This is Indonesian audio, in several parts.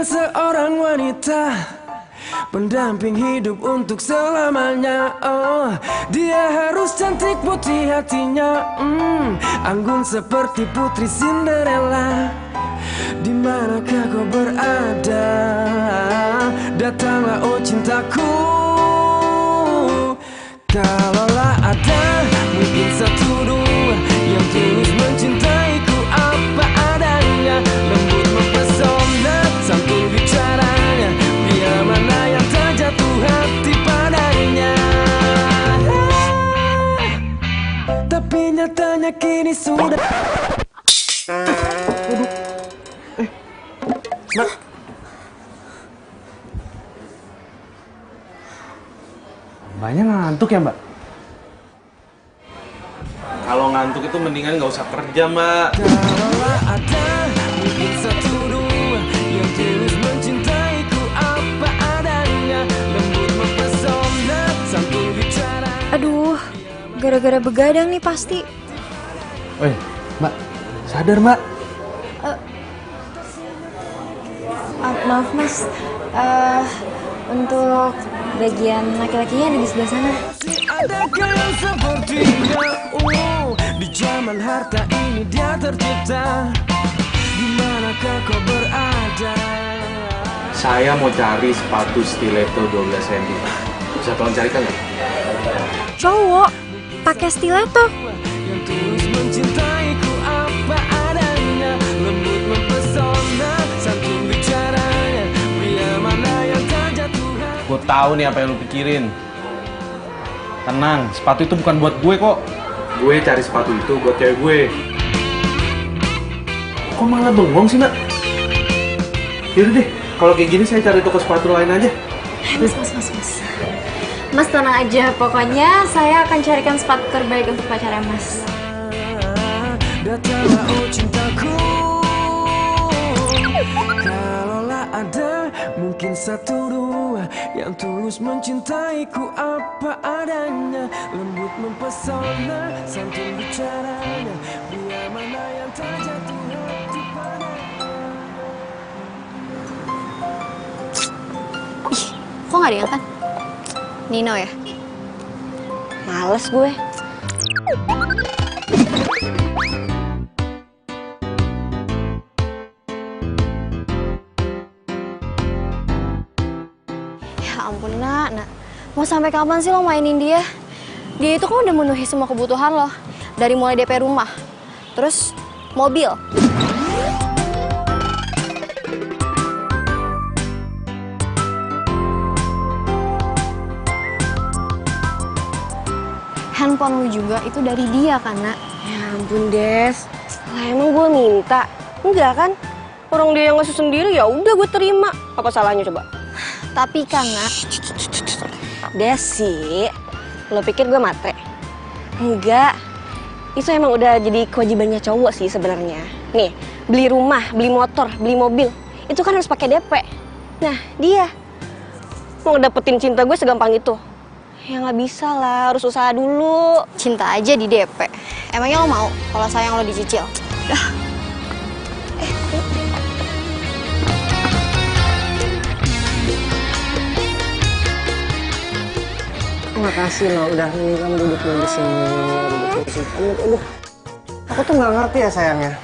seorang wanita, pendamping hidup untuk selamanya. Oh, dia harus cantik putih hatinya, anggun seperti putri Cinderella. Di manakah kau berada? Datanglah oh cintaku. Kalaulah ada mungkin satu dua yang tulus mencintaiku apa adanya, lembut mempesona, santun bicaranya, dia mana yang tak jatuh hati padanya. Tapi nyatanya kini sudah. Mbak, Mbaknya ngantuk ya Mbak? Kalau ngantuk itu mendingan nggak usah kerja, Mbak. Kalaulah ada mungkin satu dua yang tulus mencintaiku apa adanya, lembut mempesona, santun bicara. Aduh, gara-gara begadang nih pasti. Woi, Mbak, sadar Mbak. Maaf mas, untuk bagian laki-lakinya ada di sebelah sana. Adakah yang sepertinya? Di zaman harta ini dia tercipta. Di manakah kau berada? Saya mau cari sepatu stiletto 12 cm. Bisa tolong carikan nggak? Cowok pakai stiletto. Yang tulus mencintaiku apa adanya, lembut mempesona, santun bicaranya, pria mana yang tak jatuh hati. Gue tahu nih apa yang lu pikirin. Tenang, sepatu itu bukan buat gue kok. Gue cari sepatu itu buat cewek gue. Kok malah bengong sih, Mbak? Yaudah deh, kalau kayak gini saya cari toko sepatu lain aja. Mas. Mas tenang aja, pokoknya saya akan carikan sepatu terbaik untuk pacarnya mas. Datanglah oh cintaku. Kalaulah ada mungkin satu dua yang tulus mencintaiku apa adanya, lembut mempesona, santun bicaranya, pria mana yang tak jatuh hati padanya. Ih, kok gak diangkat? Nino ya? Males gue. Ya ampun nak. Mau sampai kapan sih lo mainin dia? Dia itu kan udah memenuhi semua kebutuhan lo. Dari mulai DP rumah, terus mobil. Handphone lu juga itu dari dia kan, Nak? Ya ampun, Des. Lah emang gue minta? Enggak kan? Orang dia yang ngasih sendiri ya udah gue terima. Apa salahnya coba? Tapi kan, Nak, Desi, lo pikir gue matre? Enggak. Itu emang udah jadi kewajibannya cowok sih sebenarnya. Nih, beli rumah, beli motor, beli mobil, itu kan harus pakai DP. Nah, dia mau dapetin cinta gue segampang itu. Ya nggak bisa lah, harus usaha dulu. cinta aja di DP. Emangnya lo mau kalau sayang lo dicicil? Dah. Makasih lo, udah nih kamu duduk dulu di sini, duduk di sini. Aduh, aku tuh nggak ngerti ya sayangnya.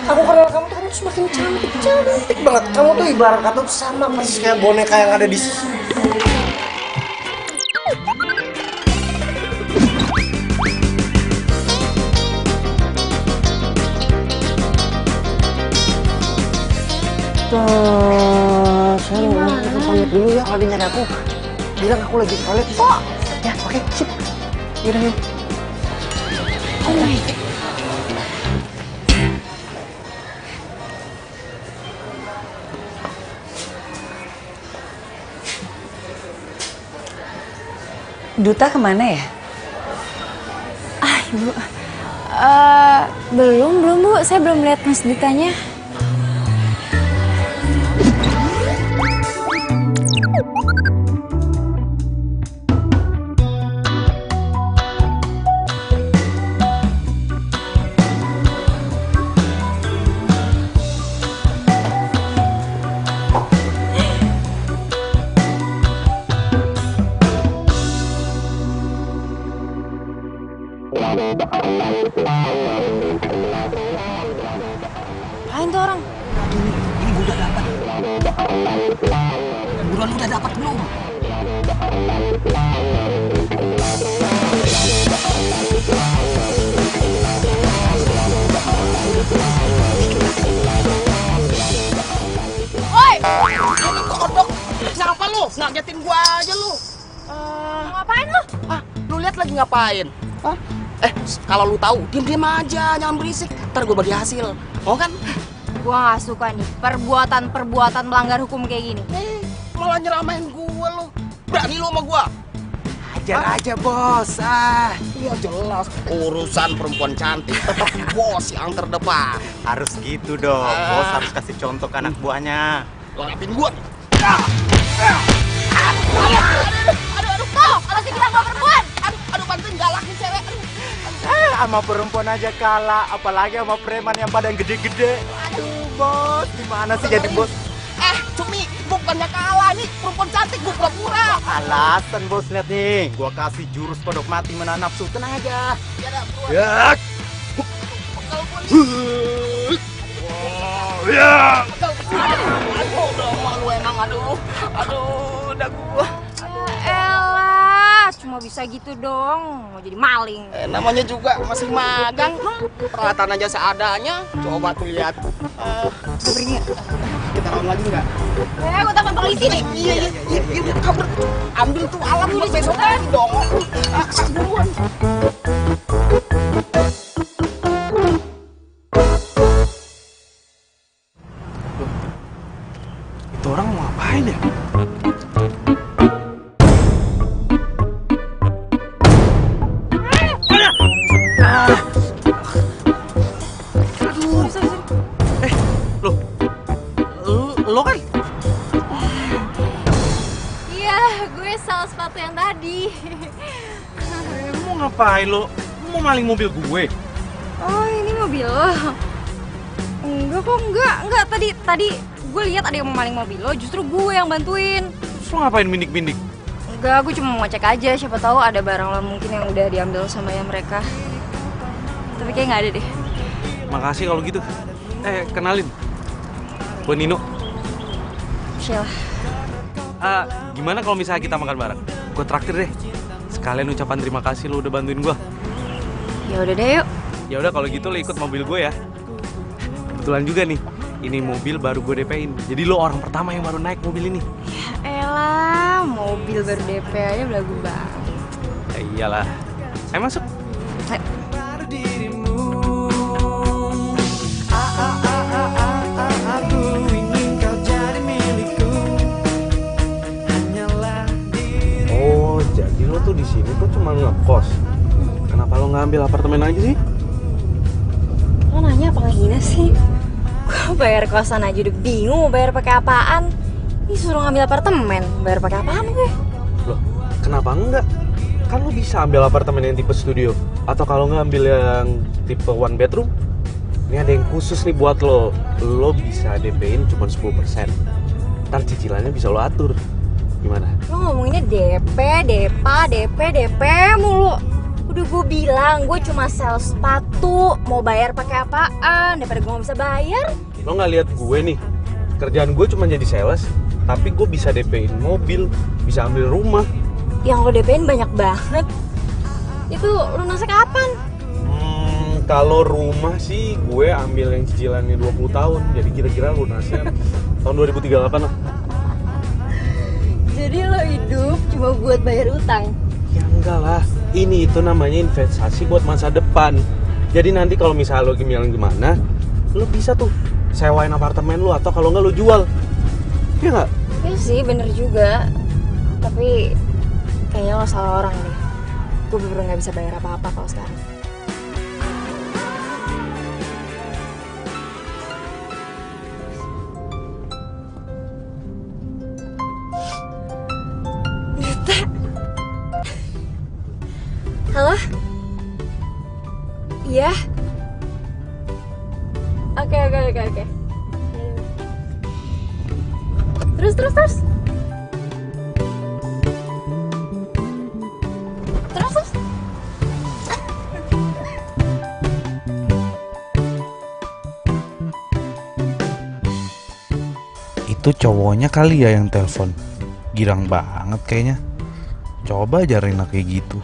Aku kenal kamu tuh semakin cantik banget. Kamu tuh ibarat kata tuh sama persis kayak boneka yang ada di saya mau pamit dulu ya kalau dia nyari aku. Bilang aku lagi ke toilet. Oh, ya oke, sip. Yaudah yuk. Oh my God. Duta kemana ya? Ibu. Belum Bu. Saya belum lihat Mas Dutanya. Ngapain tuh orang? Ini gue udah dapat. Buruan udah dapat belum? Oi! Kodok, kenapa lu? Ngagetin gua aja lu. Ngapain lu? Lu lihat lagi ngapain? Hah? Kalau lu tahu, diam-diam aja, jangan berisik. Ntar gua bagi hasil. Mau kan? Gua nggak suka nih perbuatan melanggar hukum kayak gini. Malah nyeramain gua lu. Berani lu sama gua? Ajar aja bos. Iya jelas, urusan perempuan cantik tetap bos yang terdepan. Harus gitu dong. Bos harus kasih contoh ke anak buahnya. Lo ngapain gua? Tuh, kalau sih bilang gua perempuan. Aduh, bantuin galak nih cewek. Sama perempuan aja kalah, apalagi sama preman yang badan gede-gede. Aduh bos, gimana sih jadi bos? Cumi, bukannya kalah nih, perempuan cantik gua pura-pura. Alasan bos, lihat nih, gua kasih jurus kodok mati menahan nafsu. Tenang aja. Ya dah, buruan. Ya. Kalau gua nih. Ya. Aduh, udah malu emang, aduh, udah gua. Elah, cuma bisa gitu dong. Mau jadi maling. Namanya juga masih magang, peralatan aja seadanya. Coba tuh lihat. Beri kita lawan lagi nggak? Gua telepon polisi nih. Iya, kabur. Ambil tuh alat lu besok lagi dong. Buruan. Itu orang mau ngapain ya? Lo kan? Iya, gue salah sepatu yang tadi. Mau ngapain lo? Mau maling mobil gue? Oh, ini mobil lo? Enggak kok, enggak. Tadi gue lihat ada yang mau maling mobil lo, justru gue yang bantuin. Terus lo ngapain bindik-bindik? Enggak, gue cuma mau ngecek aja, siapa tahu ada barang lo mungkin yang udah diambil sama yang mereka. Tapi kayak nggak ada deh. Makasih kalau gitu. Kenalin. Gue Nino. Sheila. Gimana kalau misalnya kita makan bareng? Gue traktir deh. Sekalian ucapan terima kasih lo udah bantuin gue. Ya udah deh, yuk. Ya udah kalau gitu lo ikut mobil gue ya. Kebetulan juga nih, ini mobil baru gue DP-in. Jadi lo orang pertama yang baru naik mobil ini. Ya elah, mobil baru DP aja belagu banget. Ya iyalah. Ayo masuk. Oh, jadi lo tuh di sini tuh cuma ngekos. Kenapa lo nggak ambil apartemen aja sih? Lo nanya apa ngehina sih? Gue bayar kosan aja udah bingung mau bayar pakai apaan. Ini suruh ngambil apartemen, bayar pakai apaan gue? Loh, kenapa enggak? Kan lo bisa ambil apartemen yang tipe studio. Atau kalau nggak ambil yang tipe one bedroom. Ini ada yang khusus nih buat lo. Lo bisa DP-in cuma 10%. Ntar cicilannya bisa lo atur. Gimana? Lo ngomonginnya DP mulu. Udah gue bilang, gue cuma sales sepatu. Mau bayar pakai apaan? Daripada gue gak bisa bayar. Lo nggak lihat gue nih? Kerjaan gue cuma jadi sales. Tapi gue bisa DP-in mobil. Bisa ambil rumah. Yang lo DP-in banyak banget. Itu lunasnya kapan? Kalau rumah sih gue ambil yang cicilannya 20 tahun. Jadi kira-kira lunasnya tahun 2038 lah. Jadi lo hidup cuma buat bayar utang? Ya enggak lah, ini itu namanya investasi buat masa depan. Jadi nanti kalau misalnya lo gimana, lo bisa tuh sewain apartemen lo atau kalau nggak lo jual. Iya nggak? Iya sih, bener juga. Tapi kayaknya lo salah orang deh. Gue bener-bener nggak bisa bayar apa-apa kalau sekarang. Halo? Iya? Oke. Terus. Terus. Itu cowoknya kali ya yang telepon. Girang banget kayaknya. Coba aja Rina kayak gitu.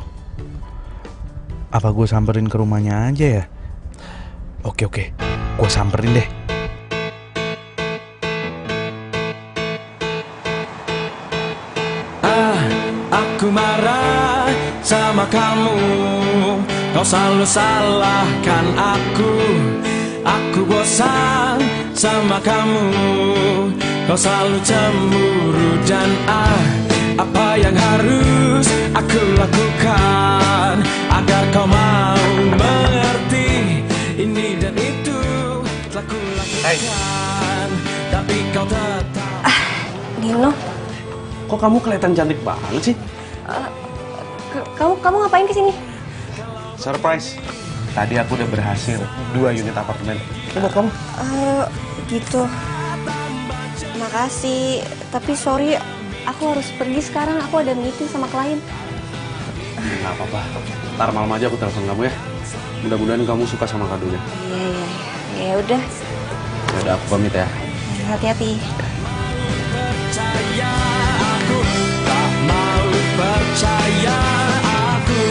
Apa gue samperin ke rumahnya aja ya? Oke, gue samperin deh. Aku marah sama kamu, kau selalu salahkan aku. Aku bosan sama kamu, kau selalu cemburu dan apa yang harus aku lakukan agar kau mau mengerti ini dan itu telah ku lakukan, tapi kau tetap. Nino, Kok kamu kelihatan cantik banget sih? kamu ngapain kesini? Surprise. Tadi aku udah berhasil 2 unit apartemen. Ini buat kamu. Gitu. Makasih, tapi sorry, aku harus pergi sekarang. Aku ada meeting sama klien. Nggak apa-apa. Ntar malam aja aku telepon kamu ya. Mudah-mudahan kamu suka sama kadonya. Iya. Ya udah. Ya udah, aku pamit ya. Hati-hati. Percaya aku.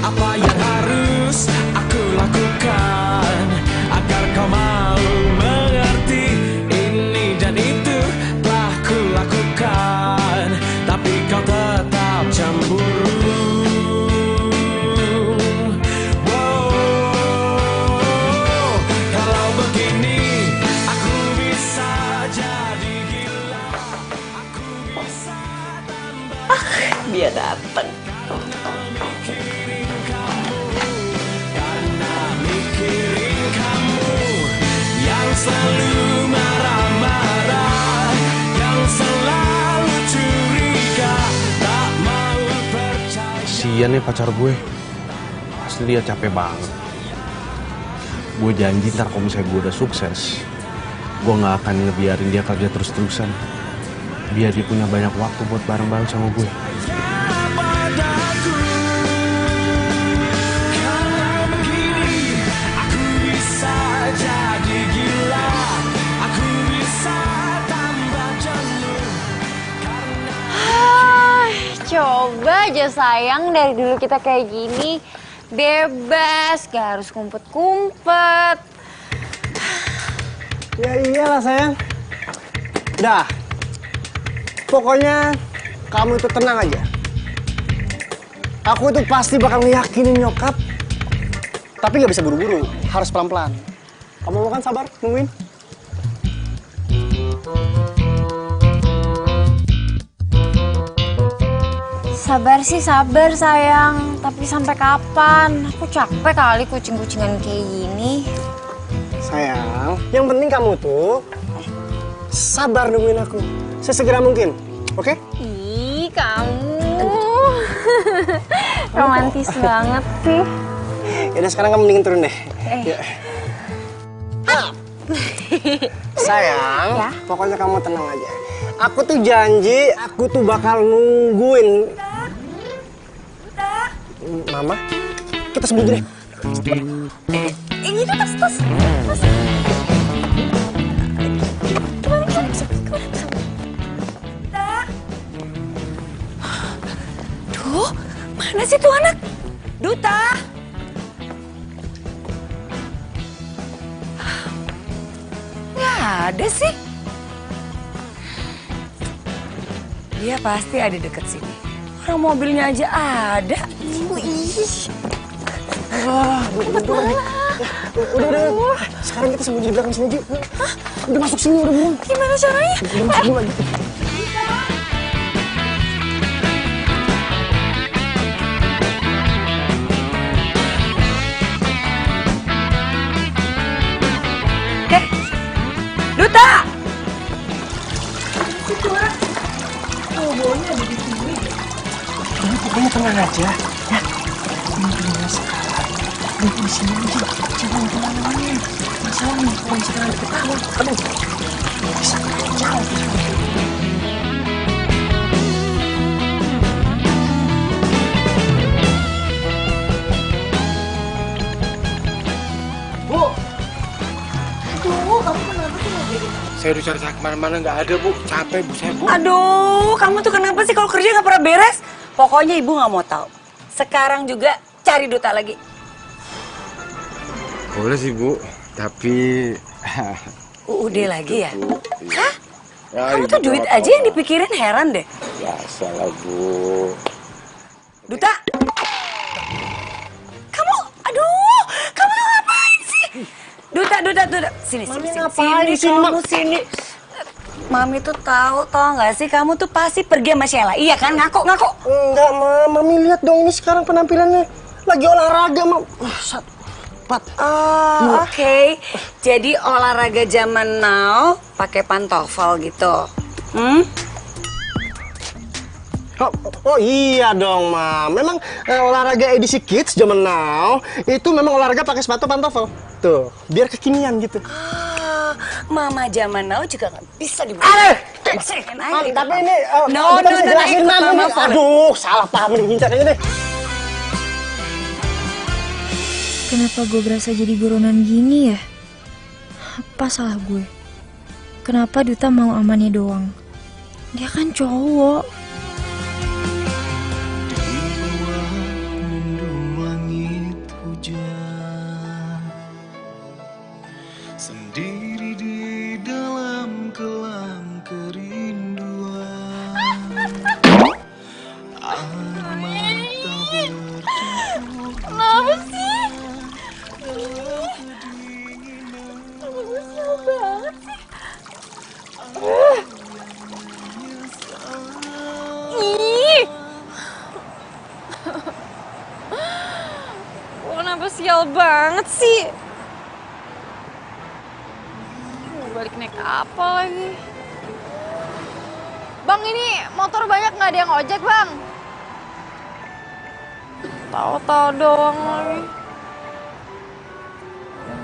Apa yang harus aku lakukan agar kau mau mengerti ini dan itu telah ku lakukan, tapi kau tetap cemburu. Dia datang. Karena mikirin kamu yang selalu marah-marah, yang selalu curiga, tak mau percaya. Kasian ya pacar gue. Pasti dia capek banget. Gue janji ntar kalau misalnya gue udah sukses, gue gak akan ngebiarin dia kerja terus-terusan. Biar dia punya banyak waktu buat bareng-bareng sama gue. Coba aja sayang, dari dulu kita kayak gini. Bebas, gak harus kumpet-kumpet. Ya iyalah sayang. Dah. Pokoknya kamu itu tenang aja. Aku itu pasti bakal ngeyakinin nyokap. Tapi nggak bisa buru-buru, harus pelan-pelan. Kamu mau kan sabar, nungguin? Sabar sih sabar sayang, tapi sampai kapan? Aku capek kali kucing-kucingan kayak gini. Sayang, yang penting kamu tuh sabar nungguin aku. Sesegera mungkin, oke? Ih, kamu romantis banget sih. Yaudah sekarang kamu mendingin turun deh. Ya. Sayang, Ya? pokoknya kamu tenang aja. Aku tuh janji, aku tuh bakal nungguin. Mama, kita sembunyi deh. Ini tuh tas. Duh, mana sih tuh anak? Duta! Nggak ada sih. Dia pasti ada deket sini. Orang mobilnya aja ada. Udah. Sekarang kita sembunyi di belakang sini aja. Udah masuk sini, udah buruan. Gimana caranya? Udah masuk dulu aja. Duta! Pokoknya tenang aja. Ya, intinya sekarang duduk di sini aja. Jangan kemana-mana. Masalahnya kalau sekarang ketahuan, aduh, bisa jauh. Saya udah cari kemana-mana nggak ada Bu. Capek Bu saya Bu. Aduh, kamu tuh kenapa sih kalau kerja nggak pernah beres? Pokoknya ibu nggak mau tahu. Sekarang juga cari Duta lagi. Boleh sih Bu, tapi UUD lagi ya? Hah? ya, Kamu Ibu tuh duit tahu. aja yang dipikirin, heran deh. Ya salah Bu. Duta! Aduh, kamu tuh ngapain sih? Duta. Sini. Sini. Mami tuh tau nggak sih kamu tuh pasti pergi sama Sheila. Iya kan? Ngaku. Enggak, Mami lihat dong ini sekarang penampilannya lagi olahraga, Mam. Oke. Jadi olahraga zaman now pakai pantofel gitu. Oh iya dong, Mam. Memang olahraga edisi kids zaman now itu memang olahraga pakai sepatu pantofel. Tuh, biar kekinian gitu. Mama zaman now juga nggak bisa dibuat. Tapi ini No, jelasin ikut Mam. Mama. Aduh, salah paham ini aja deh. Kenapa gue berasa jadi buronan gini ya? Apa salah gue? Kenapa Duta mau amannya doang? Dia kan cowok. Sendiri di dalam kelam kerinduan. Kenapa sih? Gue sial banget sih. Ih. Kenapa sial banget sih? Mau balik naik apa lagi? Bang, ini motor banyak nggak ada yang ojek, Bang? Tahu-tahu doang lagi.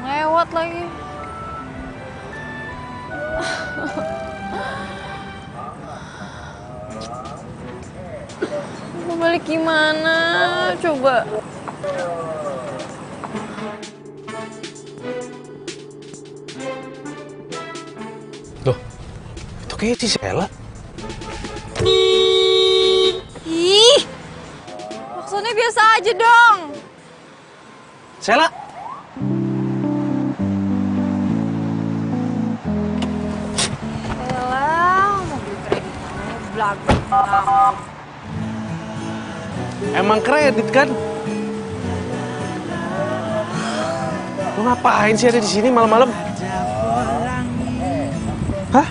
Lewat lagi. Mau balik gimana? Coba. Loh, itu kayaknya si Sheila. Ih, maksudnya biasa aja dong. Sheila! Elah, mobil kreditnya belakang. Emang kredit kan? Lo ngapain sih ada di sini malam-malam? Hah?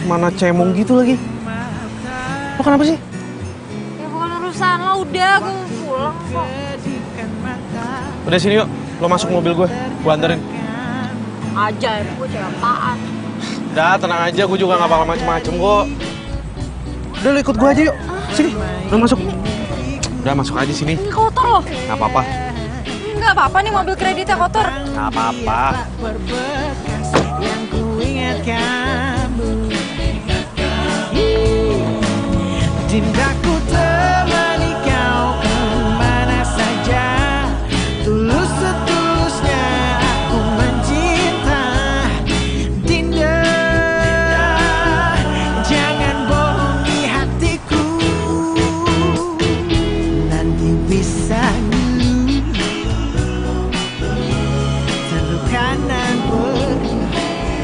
Mana cemong gitu lagi? Lo kenapa sih? Ya bukan urusan lo, udah gue mau pulang kok. Udah sini yuk, lo masuk mobil gue anterin. Ajar, gue cewek apaan? Udah, tenang aja, gue juga gak bakal macem-macem kok. Udah, lo ikut gue aja yuk. Sini, lo masuk. Udah, masuk aja sini. Ini kotor loh. Gak apa-apa. Nggak apa-apa nih mobil kreditnya kotor. Gak apa-apa. Yang ku ingat kamu. Dinda ku temani kau kemana saja. Tulus setulusnya aku mencinta. Dinda, jangan bohongi hatiku. Nanti bisa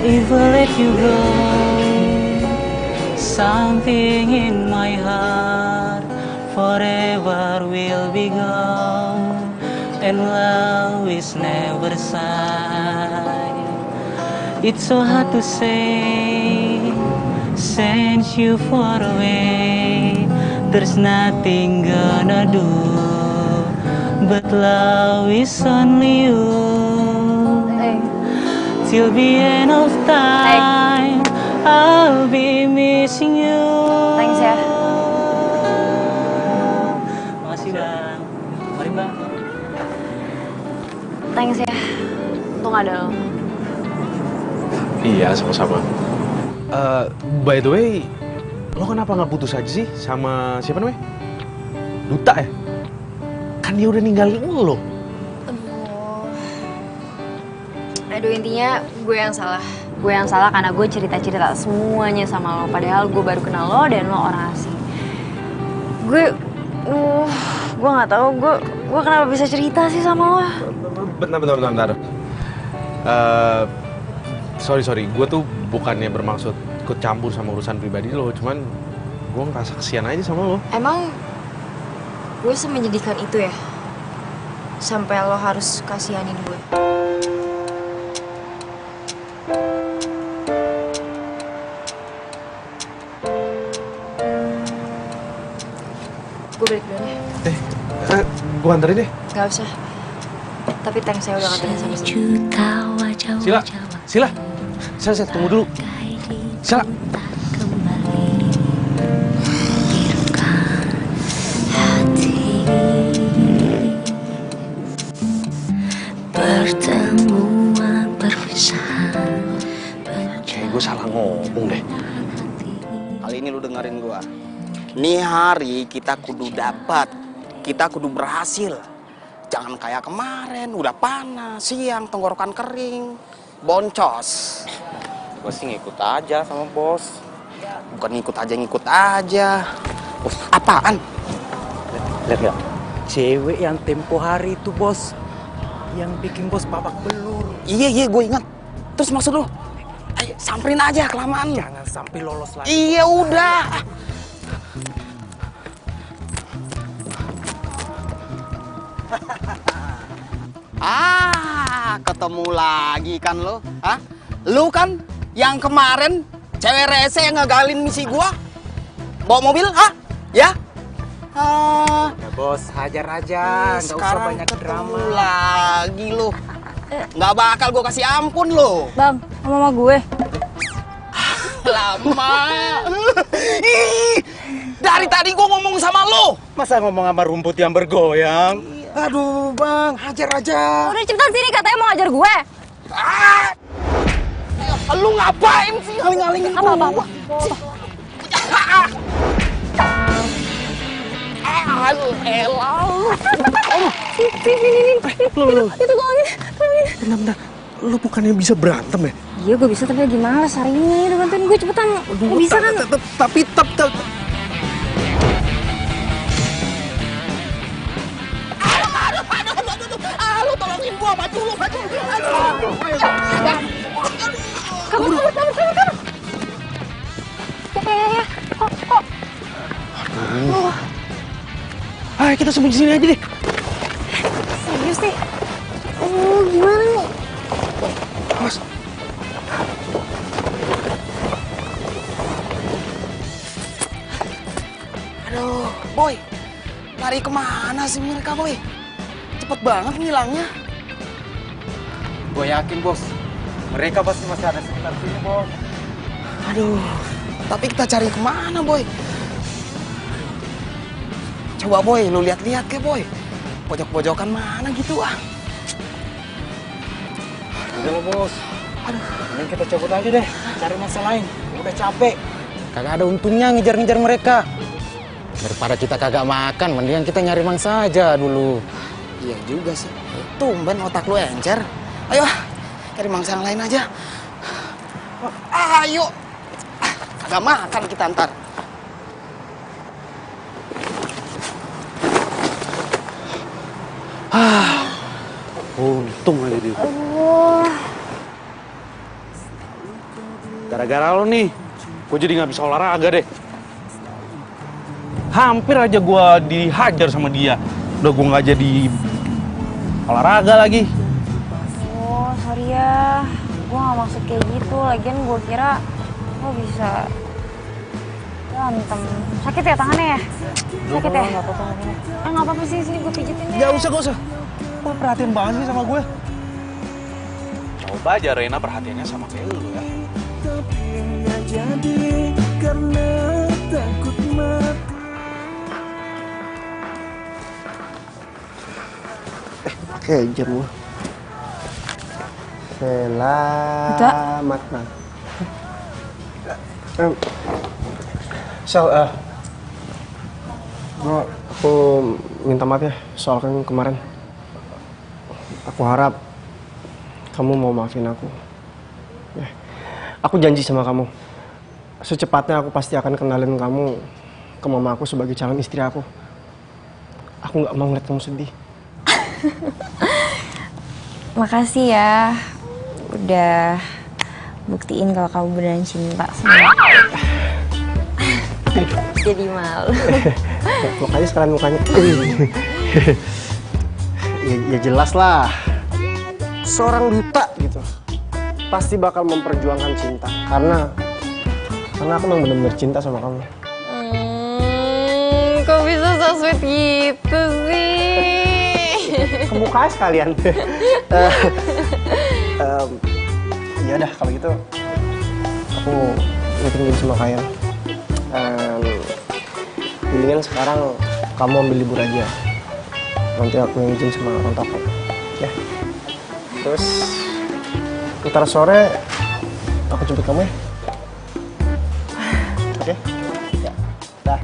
if I let you go, something in my heart forever will be gone, and love is never sad. It's so hard to say, since you far away, there's nothing gonna do, but love is only you. Till the end of time, I'll be missing you. Thanks ya. Makasih bang. Mari bang. Thanks ya. Untung ada lo. Iya, sama-sama. By the way, lo kenapa nggak putus aja sih sama siapa namanya? Duta ya? Kan dia udah ninggalin lo. Aduh, intinya gue yang salah. Gue yang salah karena gue cerita-cerita semuanya sama lo. Padahal gue baru kenal lo dan lo orang asing. Gue nggak tahu gue kenapa bisa cerita sih sama lo. Bentar. Sorry, gue tuh bukannya bermaksud ikut campur sama urusan pribadi lo, cuman gue ngerasa kesian aja sama lo. Emang gue semenjadikan itu ya? Sampai lo harus kasihanin gue. Gue balik dulu ya. Gue anterin deh. Gak usah. Tapi thanks saya udah nganterin sama Sila, tunggu dulu. Sila. Pertemuan perpisahan. Kayak gue salah ngomong deh. Kali ini lu dengerin gua. Nih hari kita kudu dapat, kita kudu berhasil. Jangan kayak kemarin, udah panas, siang, tenggorokan kering, boncos. Gue sih ngikut aja sama bos. Bukan ngikut aja. Bos, apaan? Lihat nggak? Cewek yang tempo hari itu bos, yang bikin bos babak belur. Iya, gue ingat. Terus maksud lu? Ayo, samperin aja kelamaan. Jangan sampai lolos lagi. Iya udah. Ketemu lagi kan lo? Lu kan yang kemarin cewek rese yang ngagalin misi gua bawa mobil, ya? Ya bos, hajar aja, nggak usah banyak drama. Lagi lo, nggak bakal gua kasih ampun lo. Bang, sama gue. Lama. Ih, dari tadi gua ngomong sama lo. Masa ngomong sama rumput yang bergoyang? Aduh bang, hajar aja. Udah cepetan sini, katanya mau ajar gue. Lu ngapain sih ngaling-ngalingin gua? Apa? Aduh, elah. Sini. Itu golongnya. Bentar. Lu bukannya bisa berantem ya? Iya, gue bisa, tapi lagi males hari ini. Udah bantuin gue cepetan. Gak bisa kan? Tapi Lu tolongin gua, maju lu. Kamu. Ya. Kok. Ayo kita sembunyi sini aja deh. Serius nih? Gimana nih? Mas. Aduh, Boy. Lari kemana sih mereka, Boy? Cepet banget ngilangnya. Gue yakin bos, mereka pasti masih ada sekitar sini bos. Aduh, tapi kita cari kemana, Boy? Coba, Boy, lu lihat-lihat ke, Boy. Pojok-pojokan mana gitu, Udah lo bos, mending kita cabut aja deh, cari masa lain. Udah capek, kagak ada untungnya ngejar-ngejar mereka. Daripada kita kagak makan, mendingan kita nyari mangsa aja dulu. Iya juga sih. Tumben otak lu encer. Ayo, cari mangsa yang lain aja. Ayo. Kagak makan kita ntar. Untung aja dia. Gara-gara lo nih, gue jadi nggak bisa olahraga deh. Hampir aja gue dihajar sama dia. Udah gue nggak jadi olahraga lagi. Oh, sorry ya. Gue gak maksud kayak gitu. Lagian gue kira lo bisa berantem. Sakit ya tangannya ya? Sakit ya? Gak apa-apa sini gue pijitin deh. Gak usah. Lo perhatian banget sih sama gue. Coba aja Reina perhatiannya sama kayak lu ya. Tapi nggak jadi karena takut mati. Oke, jam gua. Selamat pagi. Aku minta maaf ya soal kan kemarin. Aku harap kamu mau maafin aku. Ya. Aku janji sama kamu, secepatnya aku pasti akan kenalin kamu ke mama aku sebagai calon istri aku. Aku nggak mau ngeliat kamu sedih. Makasih ya, udah buktiin kalau kamu beneran cinta sama aku. Jadi malu. Makanya sekarang mukanya. Ya jelas lah. Seorang duta gitu pasti bakal memperjuangkan cinta karena aku memang benar-benar cinta sama kamu. Kok bisa so sweet gitu sih? Kemuka sekalian. Ya udah kalau gitu aku meeting dulu sama kalian. Mendingan sekarang kamu ambil libur aja. Nanti aku yang izin sama orang toko. Ya. Terus ntar sore aku jemput kamu ya. Oke? Ya. Dah.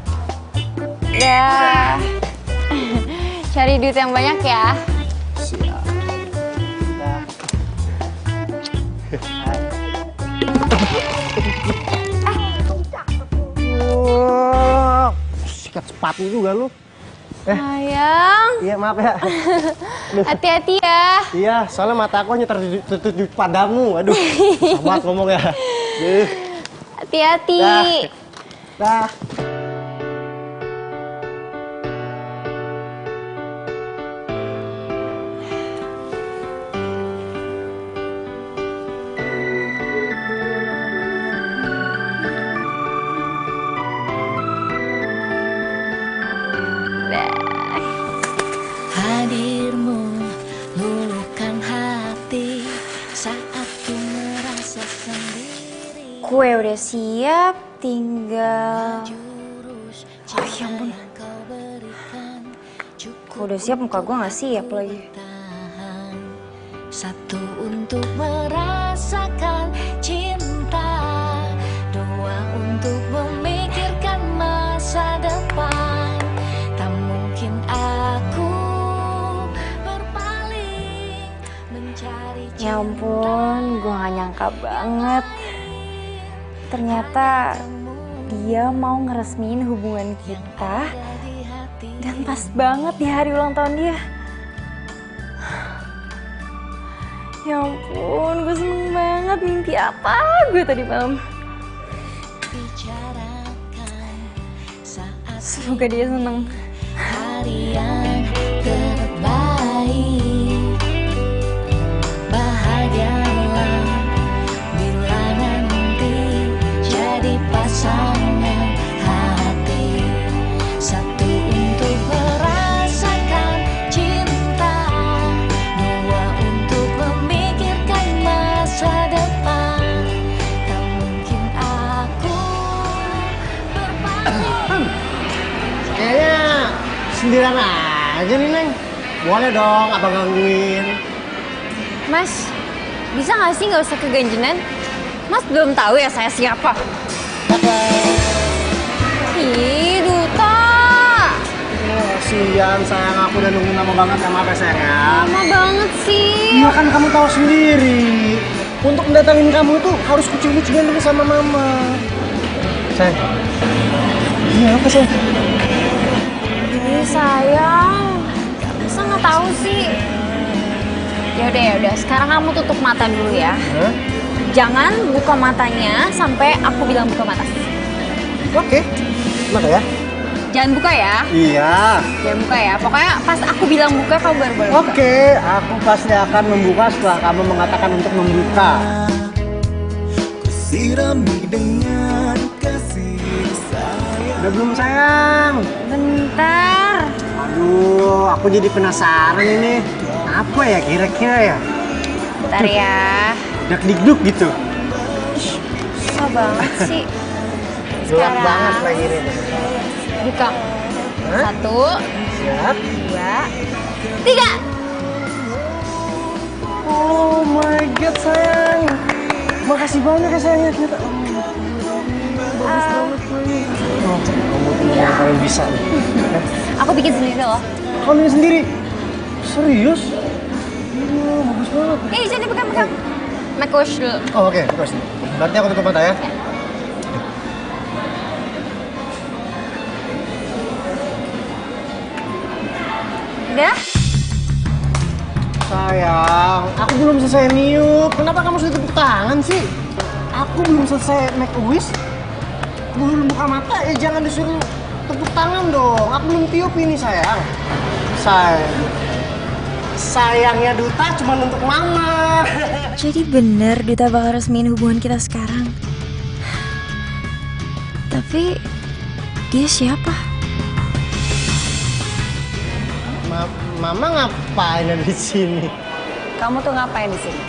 Dah. Cari duit yang banyak ya. Siap. Dah. Wow, sikat sepatu juga lu. Sayang. Iya maaf ya. Hati-hati ya. Iya, soalnya mata aku hanya tertuju padamu. Aduh, sama ngomong ya. Hati-hati. Dah. Hadirmu luluhkan hati saat ku merasa sendiri. Kue udah siap, tinggal... Oh ya ampun. Kue udah siap, muka gue gak siap lagi. Satu untuk merasakan cinta, dua untuk memikirkan masa depan. Tak mungkin aku berpaling mencari cinta. Ya ampun, gue gak nyangka banget. Ternyata dia mau ngeresmiin hubungan kita. Dan pas banget di hari ulang tahun dia. Ya ampun, gue seneng banget. Mimpi apa gue tadi malam. Semoga dia seneng. Hari yang terbaik, bahagialah bila nanti jadi pasangan hati. Satu untuk merasakan cinta, dua untuk memikirkan masa depan. Tak mungkin aku berpaling. Kayaknya sendirian aja nih, Neng. Boleh dong, abang gangguin. Mas, bisa gak sih gak usah keganjenan? Mas belum tahu ya saya siapa? Ih, Duta. Kasihan sayang, aku udah nungguin lama banget ya, maaf ya sayang ya. Lama banget sih. Iya kan kamu tahu sendiri. Untuk mendatangin kamu tuh harus kucing-kucingan dulu sama mama. Sayang. Iya apa sayang? Ih, sayang. Masa nggak tahu sih? Ya udah. Sekarang kamu tutup mata dulu ya. Jangan buka matanya sampai aku bilang buka mata. Oke. Mata ya? Jangan buka ya. Iya. Jangan buka ya. Pokoknya pas aku bilang buka, kamu baru boleh buka. Oke, aku pasti akan membuka setelah kamu mengatakan untuk membuka. Sirami dengan kasih sayang. Udah belum sayang? Bentar. Aduh, aku jadi penasaran ini. Apa ya kira-kira ya? Bentar ya. Dak-dikduk gitu. Susah banget sih. Gelap banget lagi nih. Buka. Satu. Siap. Dua. Tiga. Oh my god sayang. Makasih banyak ya sayangnya kita. Bagus banget lagi. Oh, kamu tuh yang paling bisa nih. Aku bikin sendiri loh. Kamu bikin sendiri? Serius? Bagus banget. Sini pegang. make wish dulu. Oh oke, terus. Berarti aku tutup mata ya. Udah? Sayang, aku belum selesai niup. Kenapa kamu sudah tepuk tangan sih? Aku belum selesai make a wish. Belum buka mata, jangan disuruh tepuk tangan dong. Aku belum tiup ini sayang. Sayangnya Duta cuma untuk mama. Jadi bener Duta bakal resmiin hubungan kita sekarang. Tapi dia siapa? Mama ngapain ada di sini? Kamu tuh ngapain di sini?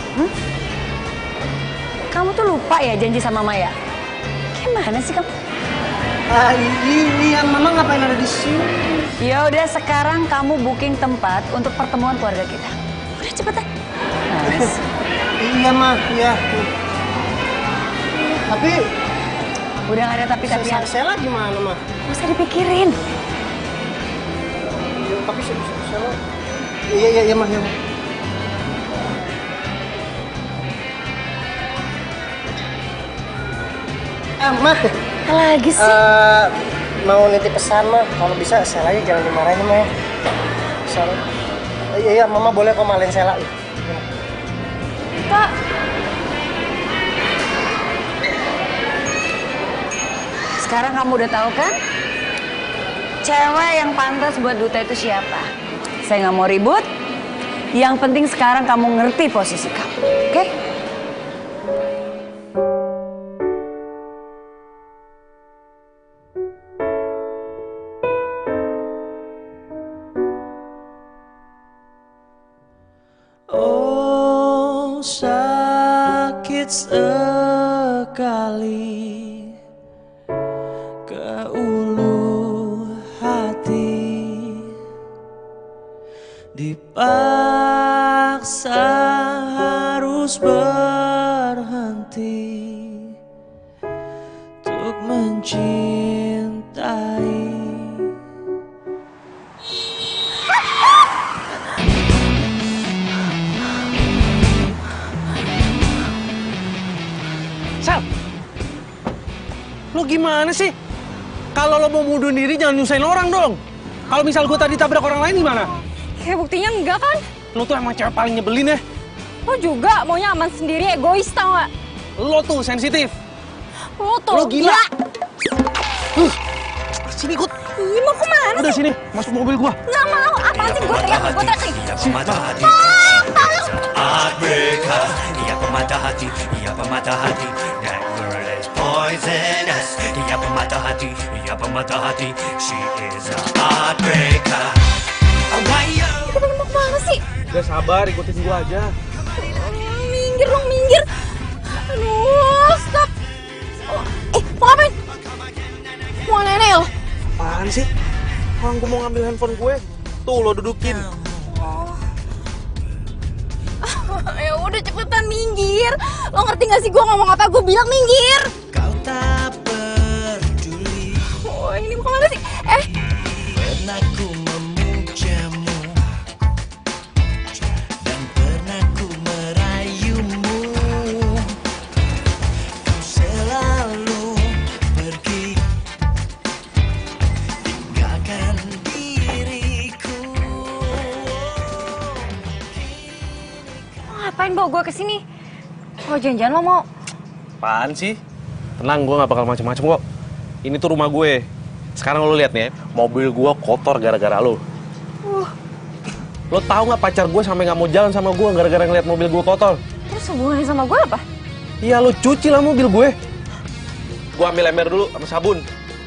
Kamu tuh lupa ya janji sama Maya? Gimana sih kamu? Iya, Mama ngapain ada di sini? Ya udah sekarang kamu booking tempat untuk pertemuan keluarga kita. Udah cepetan. Nice. Iya, Ma. Iya. Tapi udah gak ada tapi-tapian. Sela gimana, Ma? Gak usah dipikirin. Tapi Sela... Iya, Ma. Iya, Ma. Ma. Lagi sih? Mau nitip pesan, Ma. Kalau bisa Selanya jangan dimarahin, Ma. Iya, Mama boleh kok malin Sela. Kak. Sekarang kamu udah tahu kan? Cewek yang pantas buat Duta itu siapa? Saya nggak mau ribut. Yang penting sekarang kamu ngerti posisi kamu, oke? Oh, sakit sekali ke ulu hati, dipaksa harus berhenti untuk mencintai. Sal, lo gimana sih? Kalau lo mau bunuh diri jangan nyusahin orang dong. Kalau misal gue tadi tabrak orang lain gimana? Ya buktinya enggak kan? Lo tuh emang cewek paling nyebelin ya. Lo juga maunya aman sendiri, egois tau gak? Lo tuh sensitif. Lo tuh Lo gila. Sini ikut. Ih, mau kemana Udah sih? sini, masuk mobil gua. Nggak mau, apaan sih? Gue teriak, gue teriak. Heartbreaker, ia pemata hati, ia pemata hati. That girl is poisonous. Ia pemata hati, ia pemata hati. She is a heartbreaker. Kita mau kemana sih? Udah sabar, ikutin gua aja. Minggir dong, minggir. Aduh, stop. Mau ngapain? Mau nenek lo? Apaan sih? Orang gua mau ngambil handphone gue. Tuh lo dudukin. Ya udah cepetan minggir. Lo ngerti gak sih gue ngomong apa? Gue bilang minggir. Kau tak peduli. Oh, ini mau kemana sih? Pernah ku memujamu dan pernah ku merayumu. Kau selalu pergi tinggalkan diriku. Ngapain bawa gue kesini? Oh, jangan-jangan lo mau... Apaan sih? Tenang, gue gak bakal macem-macem kok. Ini tuh rumah gue. Sekarang lo lihat nih, mobil gue kotor gara-gara lo. Lo tahu nggak pacar gue sampai nggak mau jalan sama gue gara-gara ngeliat mobil gue kotor? Terus hubungannya sama gue apa? Iya, lo cuci lah mobil gue. Gue ambil ember dulu sama sabun.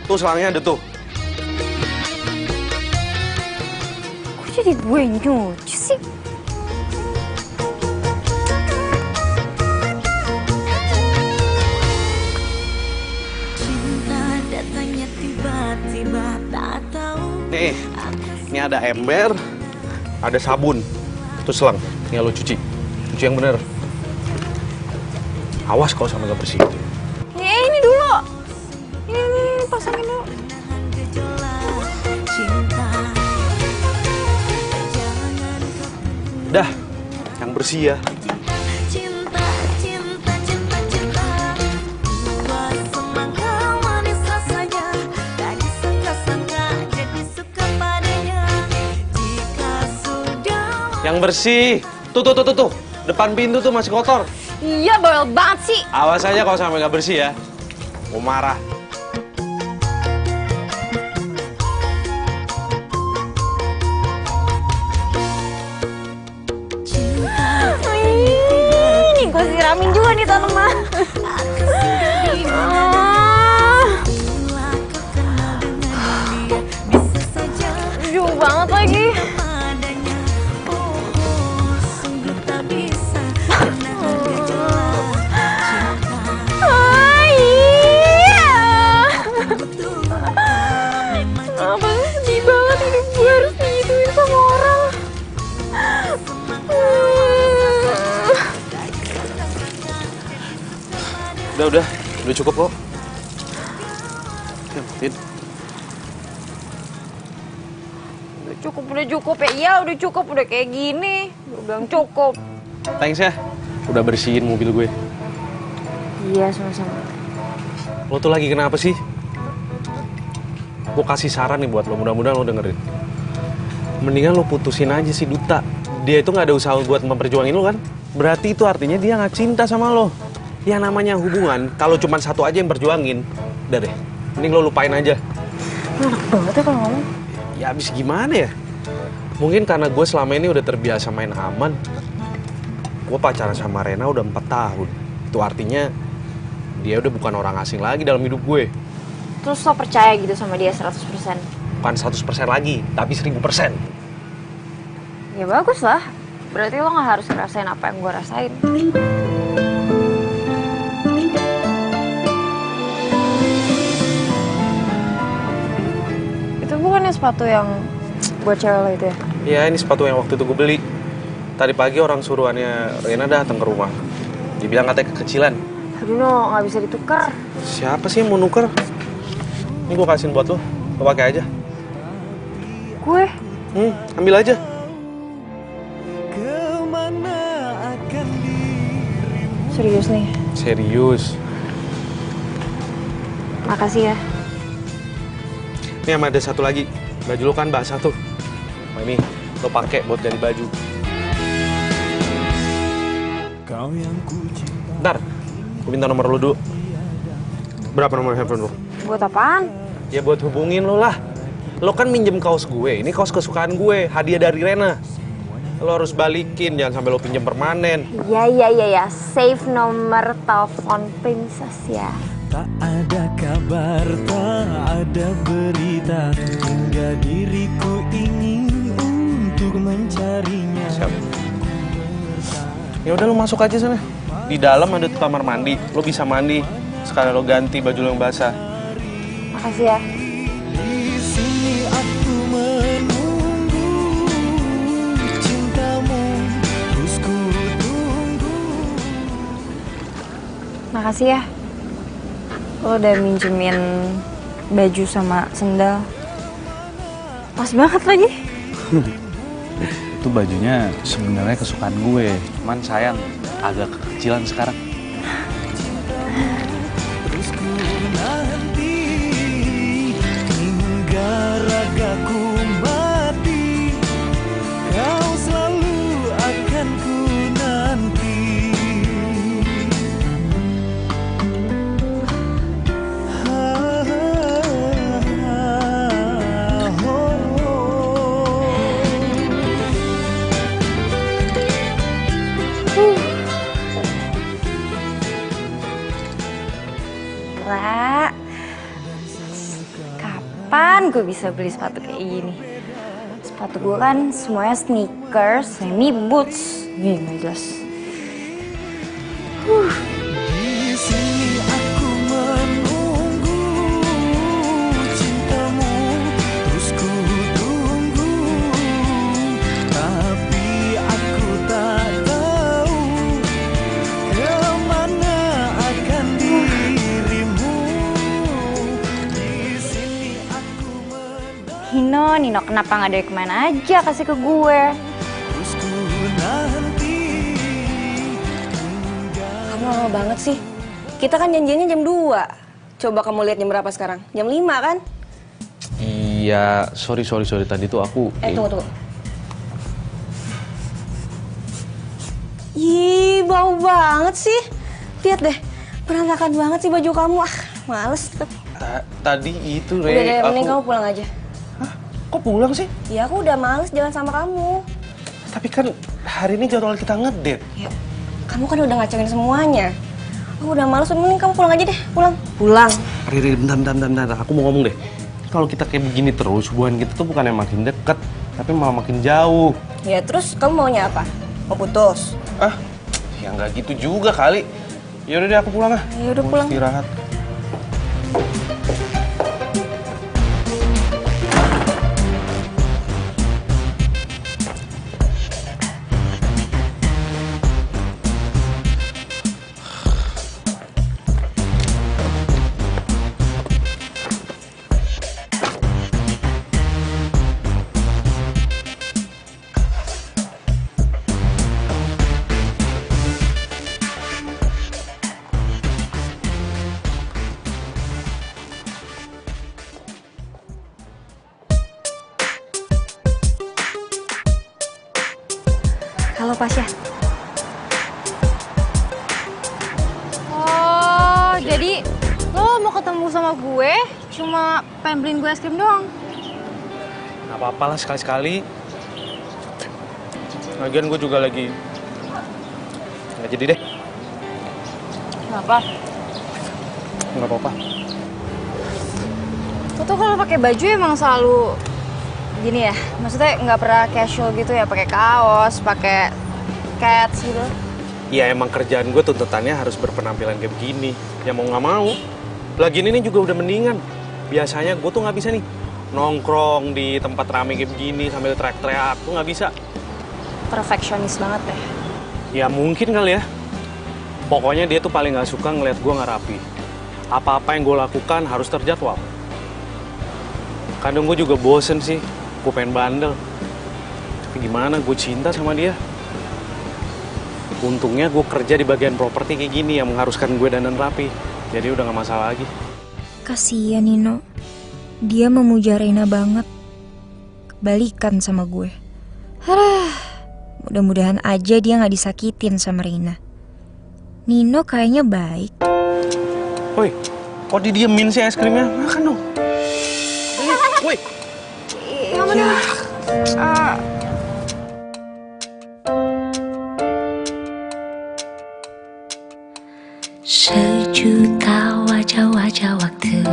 Tuh selangnya ada tuh. Kok jadi gue nyuci sih? Nih, ini ada ember, ada sabun, itu selang. Nih lo cuci yang bener. Awas kalau sampai nggak bersih. Ini dulu. Ini pasangin dulu. Dah, yang bersih ya. Yang bersih. Tuh. Depan pintu tuh masih kotor. Iya, bawel banget sih. Awas aja kalau sampai nggak bersih ya. Mau marah. Gue siramin juga nih tanaman. Jauh banget lagi. Apa sih, sedih banget hidup gue harus digituin sama orang. Udah cukup kok. Tin. Udah cukup ya. Iya, udah cukup, udah kayak gini. Udah bilang cukup. Thanks ya, udah bersihin mobil gue. Iya, sama-sama. Lo tuh lagi kenapa sih? Gue kasih saran nih buat lo, mudah-mudahan lo dengerin. Mendingan lo putusin aja si Duta. Dia itu nggak ada usaha buat memperjuangin lo kan? Berarti itu artinya dia nggak cinta sama lo. Yang namanya hubungan, kalau cuma satu aja yang berjuangin, udah deh, mending lo lupain aja. Enak banget ya kalau ngomong. Ya abis gimana ya? Mungkin karena gue selama ini udah terbiasa main aman. Gue pacaran sama Rena udah 4 tahun. Itu artinya dia udah bukan orang asing lagi dalam hidup gue. Terus lo percaya gitu sama dia 100%? Bukan 100% lagi, tapi 1000%. Ya bagus lah. Berarti lo gak harus ngerasain apa yang gue rasain. Itu bukannya sepatu yang buat cewek lo itu ya? Iya, ini sepatu yang waktu itu gue beli. Tadi pagi orang suruhannya Rena datang ke rumah. Dibilang katanya kekecilan. Aduh no, gak bisa ditukar. Siapa sih yang mau nuker? Ini gue kasihin buat lo. Lo pakai aja. Gue? Ambil aja. Serius nih? Serius. Makasih ya. Ini sama ada satu lagi. Baju lo kan basah tuh. Nah, ini lo pakai buat ganti baju. Bentar, gue minta nomor lo dulu. Berapa nomor handphone lo? Buat apaan? Ya buat hubungin lo lah. Lo kan minjem kaos gue, ini kaos kesukaan gue, hadiah dari Rena. Lo harus balikin, jangan sampai lo pinjem permanen. Iya. Save nomor telepon princess ya. Tak ada kabar, tak ada berita, hingga diriku ingin untuk mencarinya. Siap. Ya udah lo masuk aja sana. Di dalam ada kamar mandi, lo bisa mandi. Sekalian lo ganti baju lo yang basah. Makasih ya. Di sini aku menunggu cintamu, terus ku tunggu. Makasih ya. Lo udah minjemin baju sama sendal. Pas banget lagi. Itu bajunya sebenarnya kesukaan gue, cuman sayang agak kekecilan sekarang. Terus ku nanti hingga ragaku mati, kau selalu akan ku nanti. Ra, kapan gue bisa beli sepatu kayak gini? Sepatu gue kan semuanya sneakers, semi boots. Nih, nggak jelas. Di sini aku menunggu cintamu, terus ku tunggu, tapi aku tak tahu kemana akan dirimu. Di sini aku Nino kenapa nggak dari kemana aja kasih ke gue? terus ku nanti. Kamu lama banget sih. Kita kan janjiannya jam 2. Coba kamu lihat jam berapa sekarang? Jam 5 kan? Iya, sorry. Tadi tuh aku... Tunggu. Ih, bau banget sih. Lihat deh, berantakan banget sih baju kamu. Ah, males. Tadi itu, Udah deh, mending kamu pulang aja. Hah? Kok pulang sih? Ya aku udah males jalan sama kamu. Tapi kan hari ini jadwal kita ngedate. Ya, kamu kan udah ngacauin semuanya. Aku udah males, mending kamu pulang aja deh, pulang. Pulang. Riri, bentar. Aku mau ngomong deh. Kalau kita kayak begini terus, hubungan kita tuh bukannya makin deket, tapi malah makin jauh. Ya terus kamu maunya apa? Mau putus? Ah, ya nggak gitu juga kali. Yaudah deh, aku pulang ah. Ya udah pulang. Istirahat. Halo Pasya. Oh, jadi lo mau ketemu sama gue cuma pengen beliin gue es krim doang? Gak apa-apa lah sekali-sekali. Lagian gue juga lagi nggak jadi deh. Kenapa? Nggak apa-apa. Lo tuh kalau pakai baju emang selalu gini ya? Maksudnya nggak pernah casual gitu ya? Pakai kaos, pakai cats gitu? Ya emang kerjaan gue tuntutannya harus berpenampilan kayak begini. Ya mau nggak mau. Lagi ini juga udah mendingan. Biasanya gue tuh nggak bisa nih nongkrong di tempat rame kayak begini sambil teriak-teriak. Tuh nggak bisa. Perfeksionis banget deh. Ya mungkin kali ya. Pokoknya dia tuh paling nggak suka ngeliat gue nggak rapi. Apa-apa yang gue lakukan harus terjadwal. Kadang gue juga bosen sih. Gue pengen bandel. Tapi gimana, gue cinta sama dia. Untungnya gue kerja di bagian properti kayak gini yang mengharuskan gue dandan rapi. Jadi udah gak masalah lagi. Kasian Nino. Dia memuja Reina banget. Kebalikan sama gue. Mudah-mudahan aja dia gak disakitin sama Reina. Nino kayaknya baik. Woi, kok didiemin sih es krimnya? Makan dong. Woi. Yang mana? Sejuta wajah-wajah waktu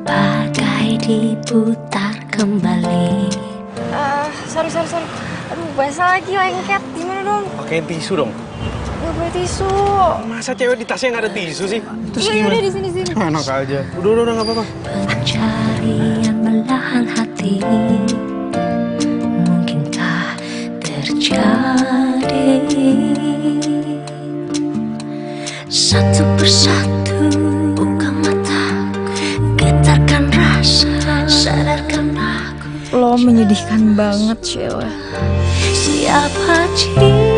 bagai diputar kembali. Sorry. Aduh, basah lagi lengket. Gimana dong? Pakein tisu dong. Gak boleh tisu. Masa cewek di tasnya nggak ada tisu sih? Iya, udah di sini. Enak aja. Udah nggak apa-apa. Pencarian belahan hati mungkinkah terjadi? Satu persatu buka mata, getarkan rasa, sadarkan aku. Lo menyedihkan banget, Sheila. Siapa cintaku?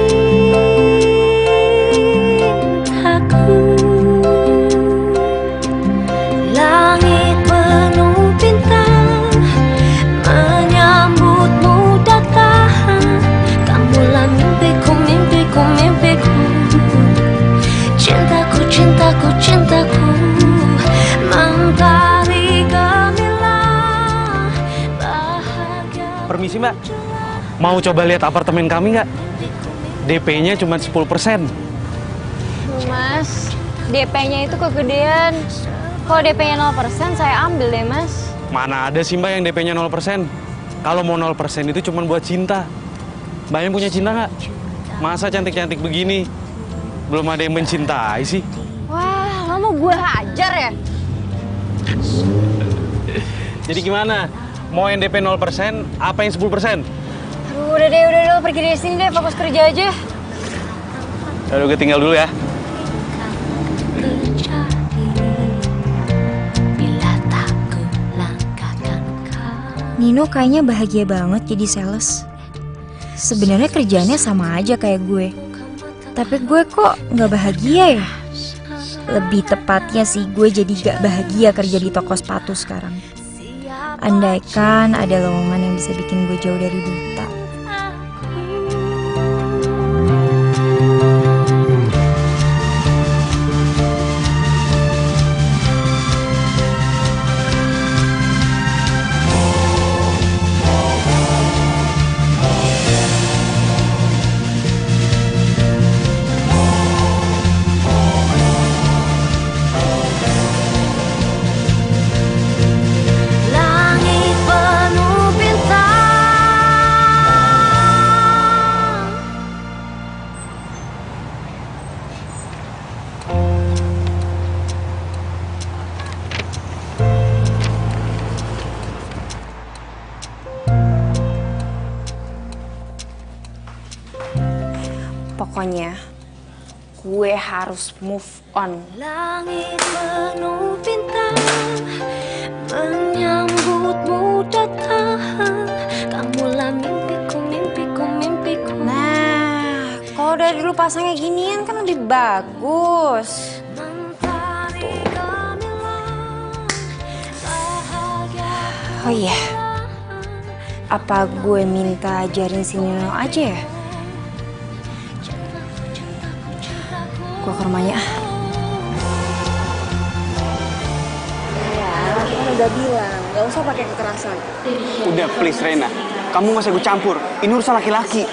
Langit penuh bintang menyambutmu datang. Kamulah mimpiku. Cintaku mentari gemilang bahagia. Permisi mbak, mau coba lihat apartemen kami nggak? DP-nya cuma 10%. Mas, DP-nya itu kegedean. Kalau DP-nya 0%, saya ambil deh, Mas. Mana ada sih mbak yang DP-nya 0%? Kalau mau 0% itu cuma buat cinta. Mbaknya punya cinta nggak? Masa cantik-cantik begini? Belum ada yang mencintai sih. Wah, lo mau gue hajar ya? Jadi gimana? Mau yang DP 0%, apa yang 10%? Aduh, udah deh, lo pergi dari sini deh, fokus kerja aja. Aduh, gue tinggal dulu ya. Nino kayaknya bahagia banget jadi sales. Sebenarnya kerjaannya sama aja kayak gue. Tapi gue kok nggak bahagia ya? Lebih tepatnya sih gue jadi gak bahagia kerja di toko sepatu sekarang. Andaikan ada lowongan yang bisa bikin gue jauh dari Duta. Pokoknya gue harus move on. Langit penuh bintang menyambutmu datang. Kamulah mimpiku, mimpiku, mimpiku. Nah, kalau dari dulu pasangnya ginian kan lebih bagus. Oh iya, apa gue minta ajarin si Nino aja ya? Gue ke rumahnya. Ya, kan udah bilang, gak usah pakai kekerasan. Udah, please Reina. Kamu gak usah ikut campur. Ini urusan laki-laki.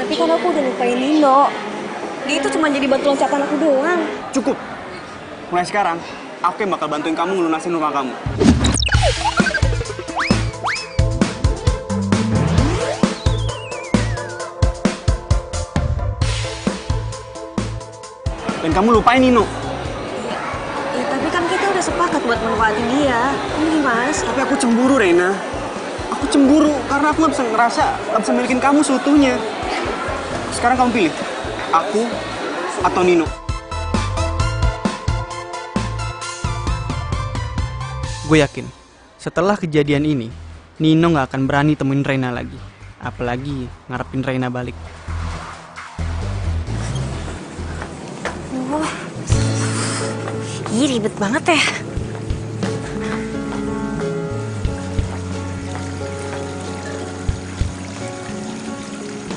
Tapi kan aku udah lupain Nino. Dia itu cuma jadi batu loncatan aku doang. Cukup. Mulai sekarang, aku yang bakal bantuin kamu ngelunasin rumah kamu. Dan kamu lupain Nino. Ya, tapi kan kita udah sepakat buat manfaatin dia. Ini gimana sih? Tapi aku cemburu, Reina. Aku cemburu karena aku gak bisa milikin kamu seutuhnya. Sekarang kamu pilih, aku atau Nino. Gue yakin, setelah kejadian ini, Nino gak akan berani temuin Reina lagi. Apalagi ngarepin Reina balik. Ih, ribet banget ya.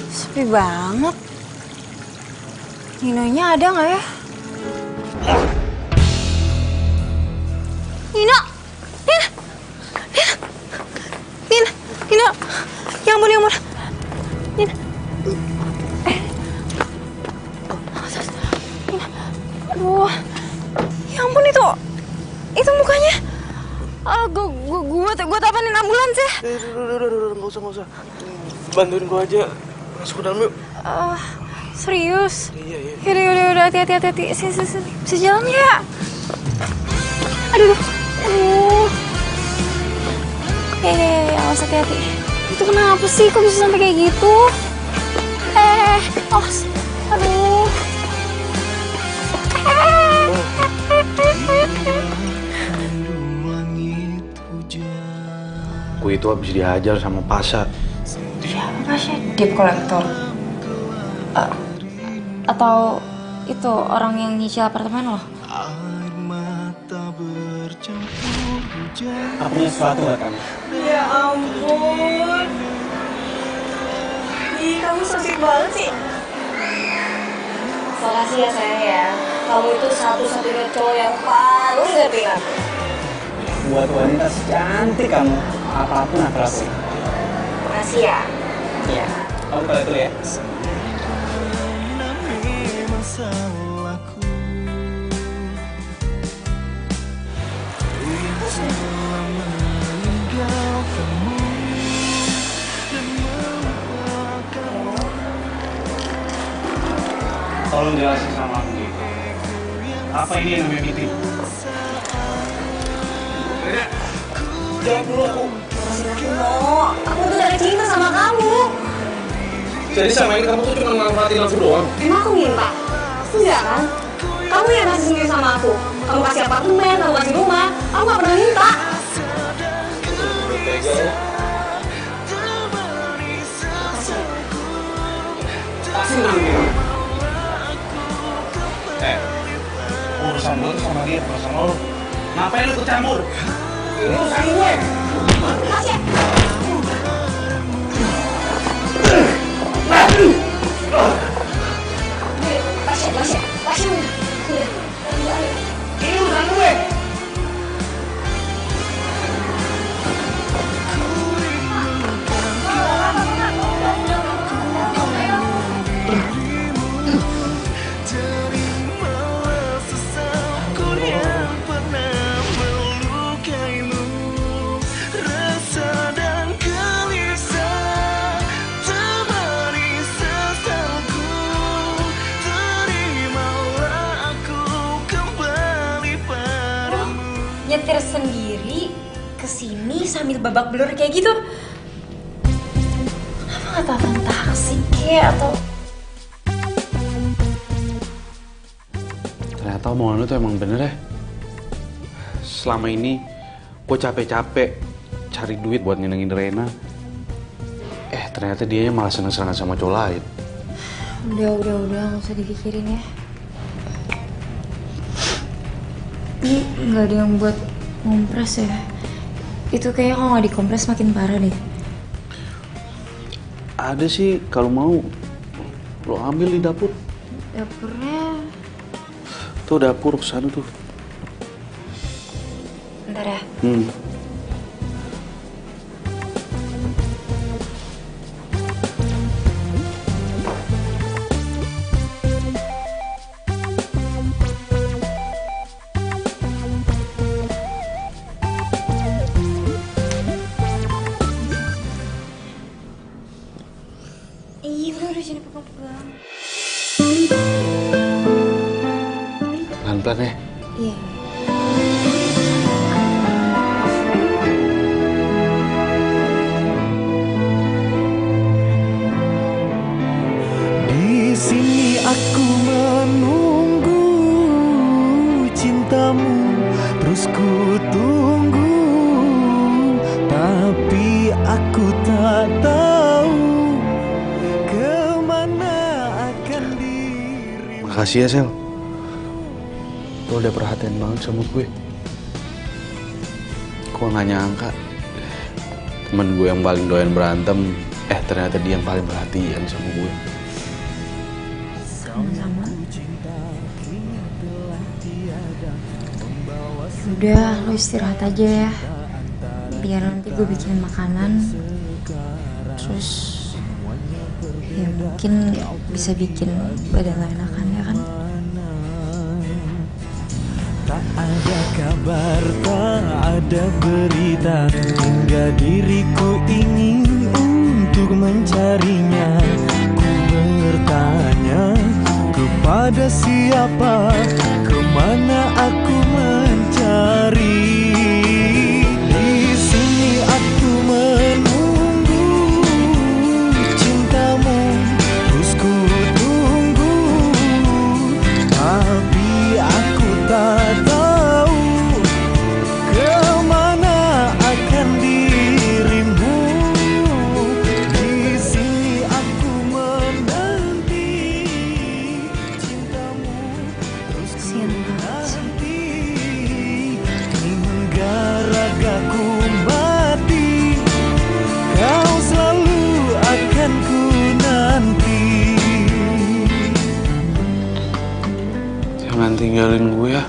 Sepi banget. Ninonya ada nggak ya? Nino! Nino! Ya ampun, ya ampun. Nino. Aduh. Ya ampun, itu mukanya. Gue tapanin ambulans ya. Udah, nggak usah. Bantuin gue aja. Masuk ke dalam yuk. Serius? Iya. Udah, hati-hati. Si jalan ya. Aduh. Ya, awas hati-hati. Itu kenapa sih? Kok bisa sampai kayak gitu? Awas. Aduh. Gue itu habis dihajar sama Pasha. Siapa Pasha? Debt collector? Atau itu orang yang nyicil apartemen lo? Aku punya sesuatu gak kamu? Ya ampun. Ih, kamu so sweet banget sih. Makasih ya sayang ya. Kamu itu satu-satunya cowok yang paling ngertiin aku. Buat wanita secantik kamu, apapun aku lakuin. Makasih ya. Iya. Kamu balik dulu ya. Tolong jelasin sama aku gitu. Apa ini yang namanya meeting? Jawab dulu aku. Aku tuh dari cinta sama kamu. Jadi sama ini kamu tuh cuma manfaatin aku doang? Emang aku minta? Enggak kan? Kamu yang kasih sendiri sama aku. Kamu kasih apartemen, kamu kasih rumah. Aku gak pernah minta. Kasih nanti. Urusan lo sama dia, urusan lo. Ngapain lo ikut campur? Ini urusan gue. Kasih. Pasha. Ini urusan gue. Nyetir sendiri kesini sambil babak belur kayak gitu. Kenapa nggak tahan taksi kek atau Ternyata omongan lu tuh emang bener ya. Selama ini gue capek-capek cari duit buat nyenengin Rena. Ternyata dia malah seneng-seneng sama cowok lain. Udah, nggak usah dipikirin ya. Ini nggak ada yang buat ngompres ya. Itu kayaknya kalau nggak dikompres makin parah deh. Ada sih, kalau mau lo ambil di dapur. Dapurnya? Tuh dapur kesana tuh. Bentar ya. Udah sini pegang-pegang. Pelan-pelan ya. Iya. Di sini aku menunggu cintamu, terus ku tunggu, tapi aku tak tahu kemana akan dirimu. Makasih ya, Sel. Lo udah perhatian banget sama gue. Kok gak nyangka temen gue yang paling doyan berantem, ternyata dia yang paling perhatian sama gue. Sama-sama. Udah, lo istirahat aja ya. Biar nanti gue bikin makanan. Terus ya mungkin bisa bikin badan lo enakan ya kan. Tak ada kabar, tak ada berita, hingga diriku ingin untuk mencarinya. Ku bertanya kepada siapa, kemana aku mencari. Di sini aku menunggu cintamu, terus ku tunggu, tapi aku tak tahu kemana akan dirimu. Di sini aku menanti cintamu, terus ku nanti hingga ragaku mati. Kau selalu akan ku nanti. Jangan tinggalin gue ya.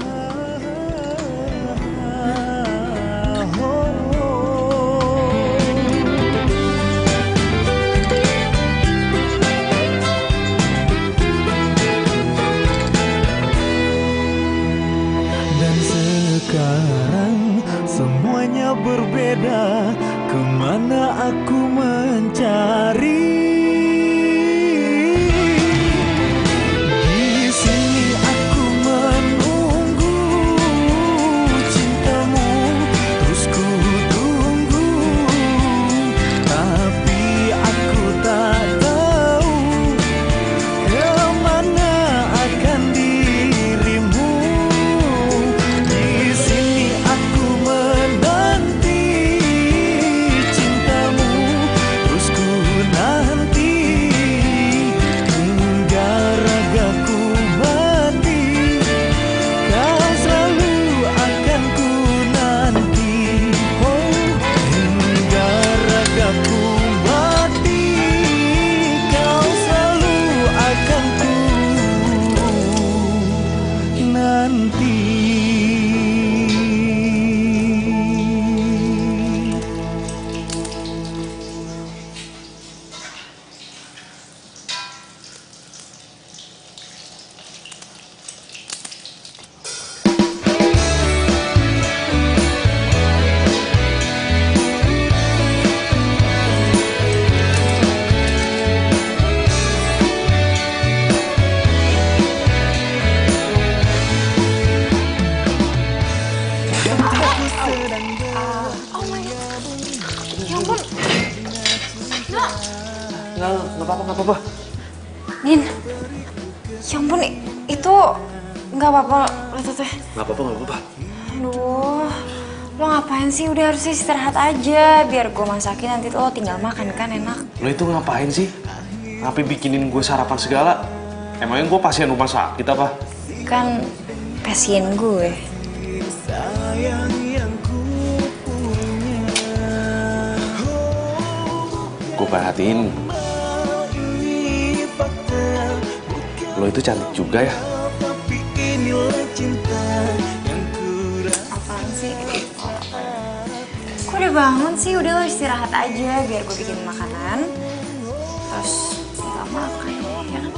Dan sekarang semuanya berbeda, kemana aku mencari. Di sini aku menunggu cintamu, terus ku tunggu, tapi aku tak tahu kemana akan dirimu. Di sini aku menanti cintamu, terus ku nanti hingga ragaku mati. Kau selalu akan ku nanti, hingga ragaku mati. Kau selalu akan ku nanti. Nggak apa-apa. Nin, ya ampun, itu Nggak apa-apa, lo teh. Nggak apa-apa. Aduh, lo ngapain sih? Udah harusnya istirahat aja. Biar gue masakin nanti tuh lo tinggal makan kan enak. Lo itu ngapain sih? Ngapain bikinin gue sarapan segala? Emangnya gue pasien rumah sakit apa? Kan pasien gue. Gue perhatiin lo itu cantik juga ya. Apaan sih? Kok udah bangun sih? Udah lo istirahat aja biar gue bikin makanan. Terus kita makan, ya kan?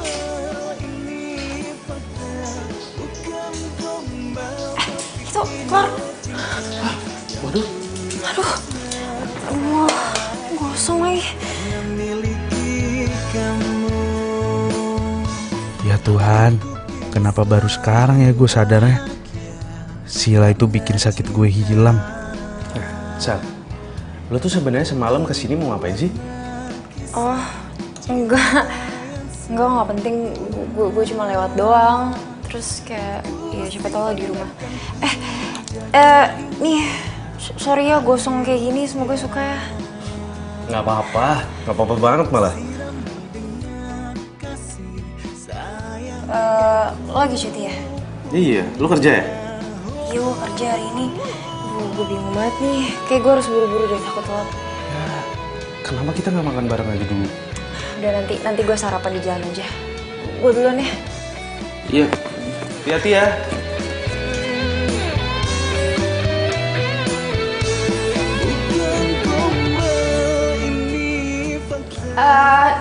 Itu keluar. Waduh. Aduh. Wah, gosong lagi. Ya Tuhan, kenapa baru sekarang ya gue sadarnya? Sila itu bikin sakit gue hilang. Sat, lo tuh sebenarnya semalam kesini mau ngapain sih? Oh, enggak penting. Gue cuma lewat doang. Terus kayak, ya siapa tau lo di rumah. Nih, sorry ya gosong kayak gini. Semoga suka ya. Nggak apa-apa banget malah. Lo lagi cuti ya? Iya, lo kerja ya? Iya, gue kerja hari ini. Gue bingung banget nih. Kayak gue harus buru-buru deh, takut telat. Kenapa kita nggak makan bareng aja dulu? Udah nanti gue sarapan di jalan aja. Gue duluan ya. Iya, hati-hati ya.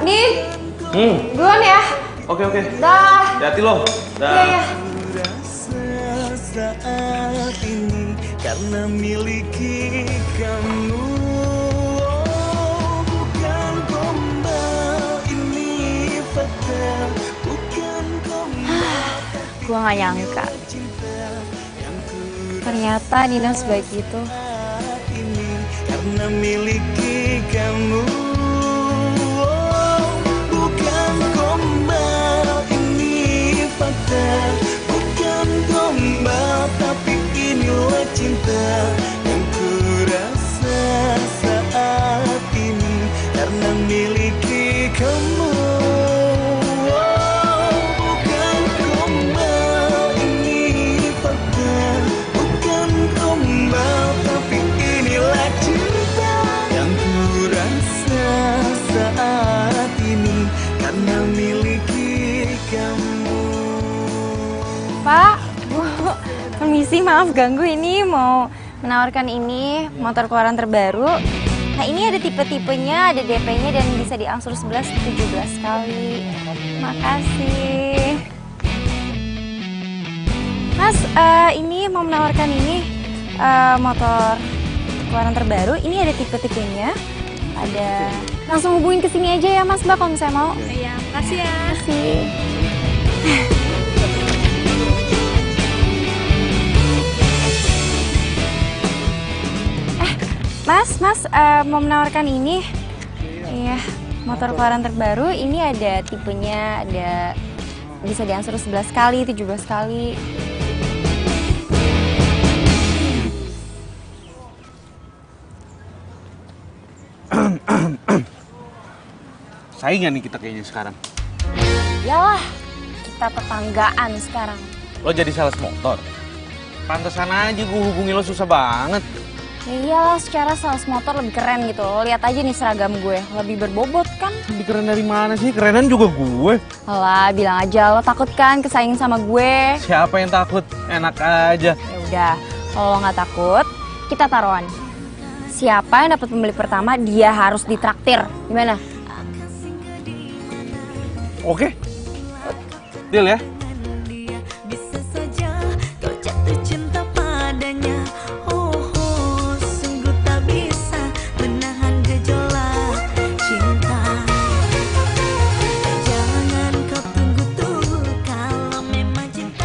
Nih. Duluan ya. Oke. Dah. Hati-hati lo. Dah. Iya. Saat ini karena miliki kamu. Bukan gombal ini fakta. Bukan gombal. Gue gak nyangka. Ternyata Nino sebaik itu. Karena miliki kamu. Bukan gombal ini fakta. Bukan gombal tapi inilah cinta yang ku rasa saat ini karena miliki kamu. Bukan gombal ini fakta. Bukan gombal tapi inilah cinta yang ku rasa saat ini karena miliki kamu. Pak, Bu, permisi, maaf ganggu. Ini mau menawarkan ini motor keluaran terbaru. Nah, ini ada tipe-tipenya, ada DP-nya dan bisa diangsur 11-17 kali. Makasih. Mas, ini mau menawarkan ini motor keluaran terbaru. Ini ada tipe-tipenya. Ada. Langsung hubungin ke sini aja ya, Mas, Mbak, kalau misalnya mau. Iya, makasih ya. Makasih. Mas, mau menawarkan ini. Iya, motor keluaran terbaru. Ini ada tipenya, ada bisa diangsur 11 kali, 17 kali. Saingan nih kita kayaknya sekarang. Yalah, kita tetanggaan sekarang. Lo jadi sales motor? Pantesan aja gue hubungi lo susah banget. Ya iyalah, secara sales motor lebih keren gitu. Lo lihat aja nih seragam gue, lebih berbobot kan? Lebih keren dari mana sih? Kerenan juga gue. Alah, bilang aja lo takut kan kesaing sama gue. Siapa yang takut? Enak aja. Ya udah, kalau lo nggak takut, kita taruhan. Siapa yang dapat pembeli pertama, dia harus ditraktir. Gimana? Oke. Deal ya. Bisa saja kau jatuh cinta padanya. Oh, sungguh tak bisa menahan gejolak cinta. Jangan kau tunggu kalau memang cinta.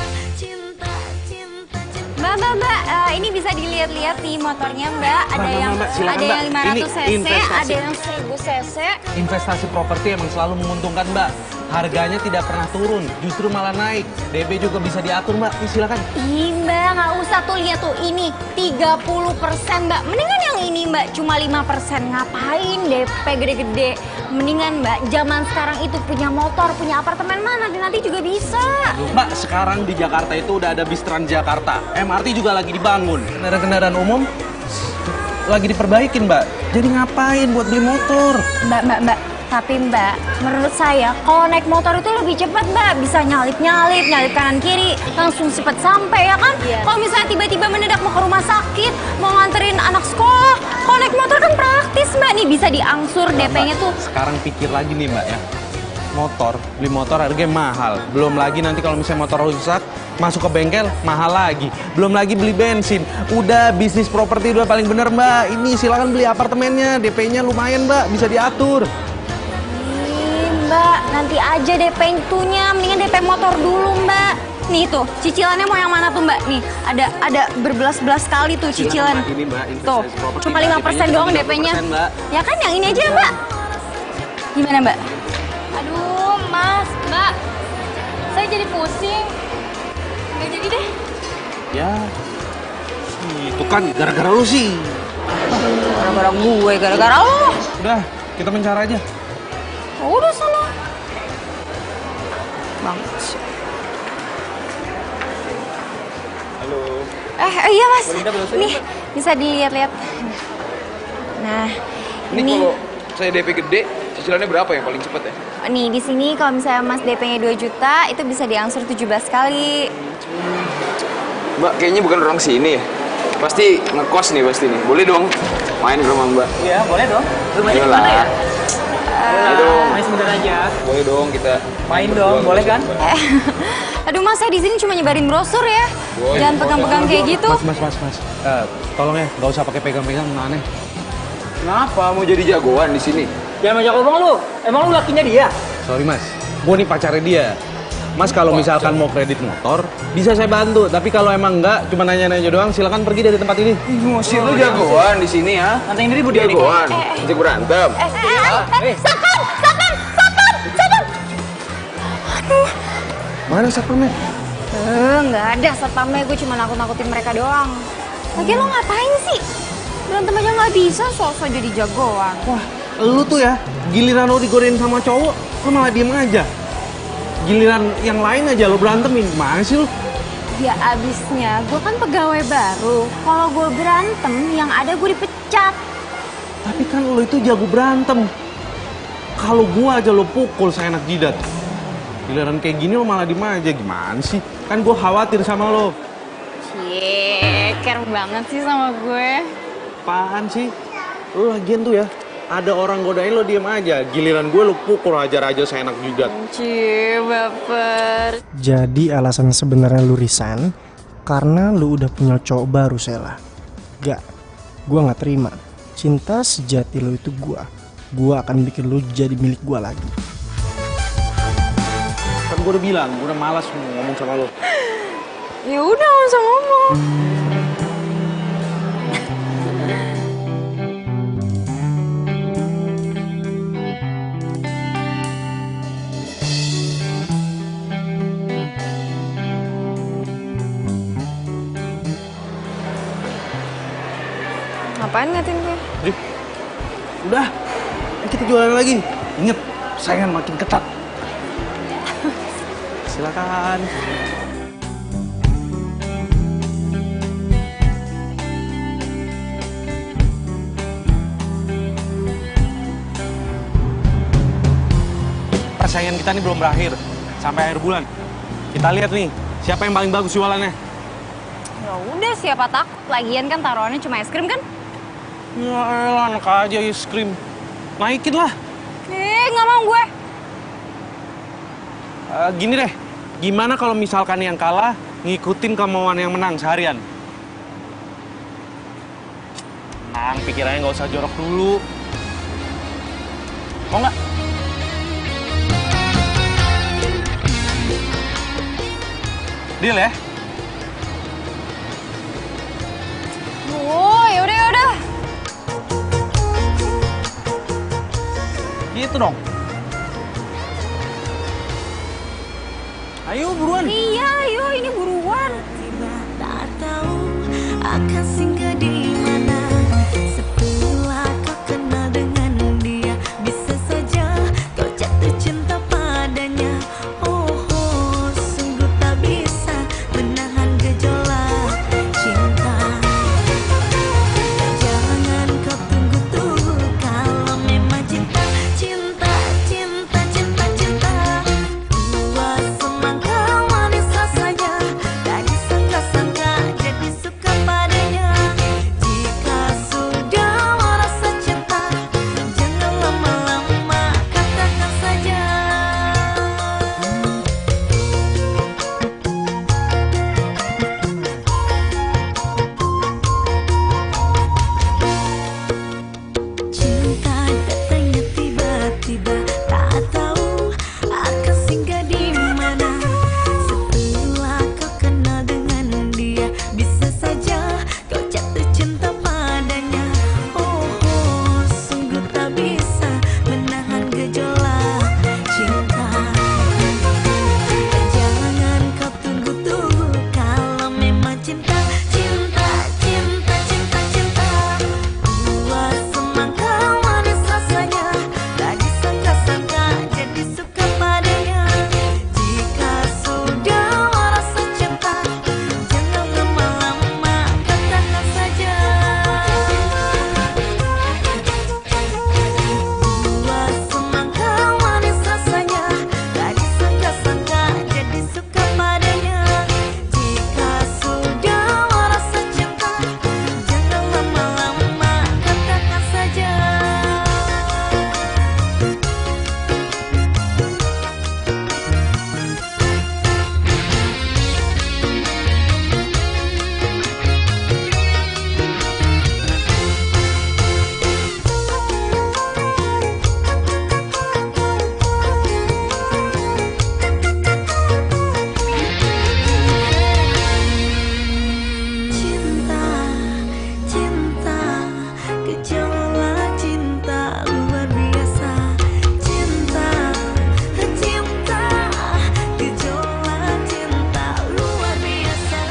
Mbak, ini bisa dilihat-lihat nih motornya, Mbak. Ada yang silakan, ada yang Mbak. 500 Ini cc, investasi. ada yang 1000 cc. Investasi properti emang selalu menguntungkan, Mbak. Harganya tidak pernah turun, justru malah naik. DP juga bisa diatur, Mbak. Nih, silakan. Ih Mbak, nggak usah tuh, lihat tuh ini 30% Mbak. Mendingan yang ini Mbak, cuma 5%. Ngapain DP gede-gede? Mendingan Mbak, zaman sekarang itu punya motor, punya apartemen mana nanti juga bisa. Mbak, sekarang di Jakarta itu udah ada bis Transjakarta. MRT juga lagi dibangun. Kendaraan umum lagi diperbaikin, Mbak. Jadi ngapain buat beli motor? Mbak. Tapi Mbak, menurut saya kalau naik motor itu lebih cepat Mbak. Bisa nyalip kanan kiri, langsung cepat sampai ya kan? Kalau misalnya tiba-tiba mendadak mau ke rumah sakit, mau nganterin anak sekolah, kalau naik motor kan praktis Mbak. Nih bisa diangsur DP-nya tuh. Sekarang pikir lagi nih Mbak ya. Beli motor harganya mahal. Belum lagi nanti kalau misalnya motor rusak, masuk ke bengkel, mahal lagi. Belum lagi beli bensin. Udah bisnis properti udah paling bener Mbak. Ini silakan beli apartemennya, DP-nya lumayan Mbak, bisa diatur. Mbak, nanti aja DP itunya, mendingan DP motor dulu Mbak. Nih tuh, cicilannya mau yang mana tuh Mbak? Nih, ada berbelas-belas kali tuh cicilan. Ini, Mbak, tuh, cuma 5% doang DP-nya. Ya kan yang ini aja Mbak. Gimana Mbak? Aduh, Mas, Mbak, saya jadi pusing. Nggak jadi deh. Ya, itu kan gara-gara lu sih. Gara-gara gue, gara-gara lo. Udah, kita mencar aja. Udah sana. Bang. Halo. Iya Mas. Nih, bisa dilihat-lihat. Nah, ini kalau saya DP gede, cicilannya berapa yang paling cepet ya? Nih, di sini kalau misalnya Mas DP-nya 2 juta, itu bisa diangsur 17 kali. Mbak, kayaknya bukan orang sini ya? Pasti ngekos nih pasti nih. Boleh dong main ke rumah Mbak? Iya, boleh dong. Rumahnya di mana ya? Boleh dong. Main sebentar aja. Boleh dong kita. Main dong, boleh kan? Aduh Mas, saya di sini cuma nyebarin brosur ya. Jangan pegang-pegang kayak gitu. Mas. Tolong ya, nggak usah pakai pegang-pegang, aneh. Kenapa mau jadi jagoan di sini? Jangan banyak ngomong lu. Emang lu lakinya dia? Sorry Mas, gue nih pacarnya dia. Mas kalau misalkan mau kredit motor, bisa saya bantu. Tapi kalau emang enggak, cuma nanya-nanya doang, silakan pergi dari tempat ini. Emosi lu jagoan di sini ya? Nanti ini ribut dia nih. Jagoan, ajak berantem. Satpam! Aduh. Mana satpamnya? Nggak ada satpamnya, gue cuma nakut-nakutin mereka doang. Lagian lo ngapain sih? Berantem aja nggak bisa, sok-sok jadi jagoan. Wah, lu tuh ya, giliran lo digodain sama cowok, lo malah diem aja. Giliran yang lain aja lo berantemin, gimana sih lo? Ya abisnya, gue kan pegawai baru. Kalau gue berantem, yang ada gue dipecat. Tapi kan lo itu jago berantem. Kalau gue aja lo pukul seenak jidat. Giliran kayak gini lo malah diem aja, gimana sih? Kan gue khawatir sama lo. Cie, care banget sih sama gue. Apaan sih? Lo lagian tuh ya, ada orang godain lo diem aja. Giliran gue lo pukul hajar aja seenak jidat. Cie, baper. Jadi alasan sebenarnya lu resign karena lu udah punya cowok baru, Sela. Gak, gua nggak terima. Cinta sejati lu itu gua akan bikin lu jadi milik gua lagi. Kan gue udah bilang, gue udah malas ngomong sama lo. Ya udah, nggak usah ngomong. Ngapain ngatin gue? Udah, kita jualan lagi. Ingat, saingan makin ketat. Silakan. Persaingan kita ini belum berakhir. Sampai akhir bulan. Kita lihat nih, siapa yang paling bagus jualannya. Ya udah, siapa takut. Lagian kan taruhannya cuma es krim kan? Ya elah, enak aja es krim. Naikin lah. Nggak mau gue. Gini deh, gimana kalau misalkan yang kalah ngikutin kemauan yang menang seharian? Tenang, pikirannya nggak usah jorok dulu. Mau nggak? Deal ya? Oh, yaudah. Gitu dong. Ayo buruan. Iya, ayo ini buruan. Tak tahu akan singgah di mana. Setelah kau kenal dengan dia, bisa saja kau jatuh cinta padanya. Oh, oh, sungguh tak bisa menahan gejolak cinta. Jangan kau tunggu-tunggu kalau memang cinta, cinta, cinta, cinta, cinta. Dua semangka manis rasanya, tak disangka-sangka jadi suka padanya. Jika sudah merasa cinta, jangan lama-lama katakan saja. Cinta datangnya tiba-tiba, tak tahu akan singgah di mana. Setelah kau kenal dengan dia, bisa saja kau jatuh cinta padanya. Oh, oh, sungguh tak bisa menahan gejolak cinta. Jangan kau tunggu-tunggu kalau memang cinta, cinta, cinta, cinta, cinta. Dua semangka manis rasanya, tak disangka-sangka jadi suka padanya. Jika sudah merasa cinta, jangan lama-lama katakan saja. Dua semangka manis rasanya, tak disangka-sangka jadi suka padanya. Jika sudah merasa cinta, jangan lama-lama katakan saja. Cinta, cinta, gejolak cinta luar biasa. Cinta, cinta, gejolak cinta luar biasa.